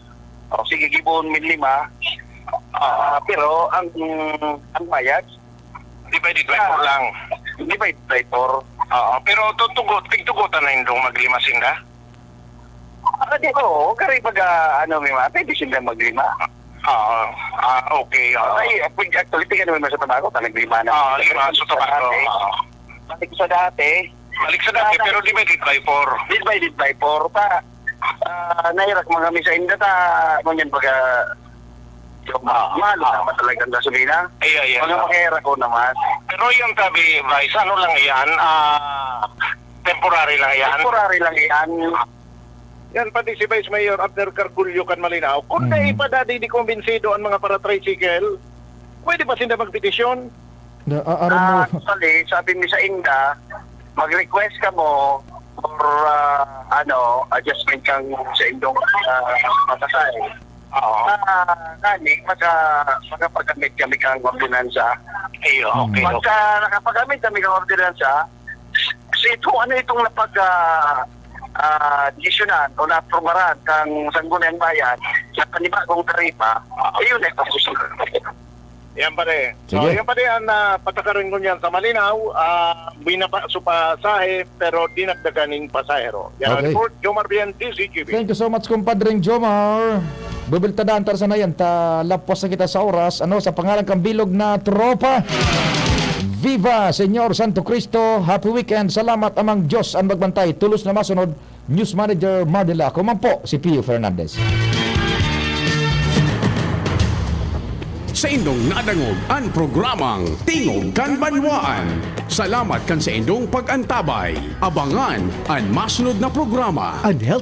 sige, gibuhon 5, pero ang bayad, divided by 4 lang. Divided by 4. Pero tigtugutan na yung maglima sinda? Oo, kari pag pwede sila maglima. Okay. Actually, tingnan naman sa tabako, naglima na. 5 sa tabako. Balik sa dati, pero divided by 4. Divided by 4 pa. Nairak mga misa inda ngunyan baga malo naman talagang gasolina. Mga makahira ko naman. Pero yung tabi, Vice, ano lang yan? Temporary lang yan? Temporary lang yan. Yan pati si Vice Mayor Abner Cargullo kan Malinaw. Kung naipadadi di kumbinsido ang mga para-tricycle, pwede ba sila magpetisyon? Actually, sabi mi sa Inda, mag-request ka mo for adjustment kang sa indong patasay. Nani, magpagamit kami kang ordinansa. Okay. Pagka nakapagamit kami kang ordinansa, kasi ano itong desisyonan o naprobaran kang Sangguniang Bayan sa panibagong taripa, yun ay pasusunod. Yan pa rin. So, Sige. yan pa rin ang patakarin ko niyan sa malinaw. Binapaso pasahe pero dinagdaganing pasahero. Yan ang Okay. report, Jomar Bien, DCGB. Thank you so much, kumpadring Jomar. Bubiltadaan tar sa nayan, lapos na kita sa oras. Ano, sa pangalan kang bilog na tropa. Viva, Senyor Santo Cristo. Happy weekend. Salamat amang Diyos ang magbantay. Tulos na masunod. News Manager Mardila. Kumampo si Pio Fernandez. Sa indong nadangog ang programang Tingog kan Banwaan. Salamat kan sa indong pag-antabay. Abangan ang masunod na programa. Ang health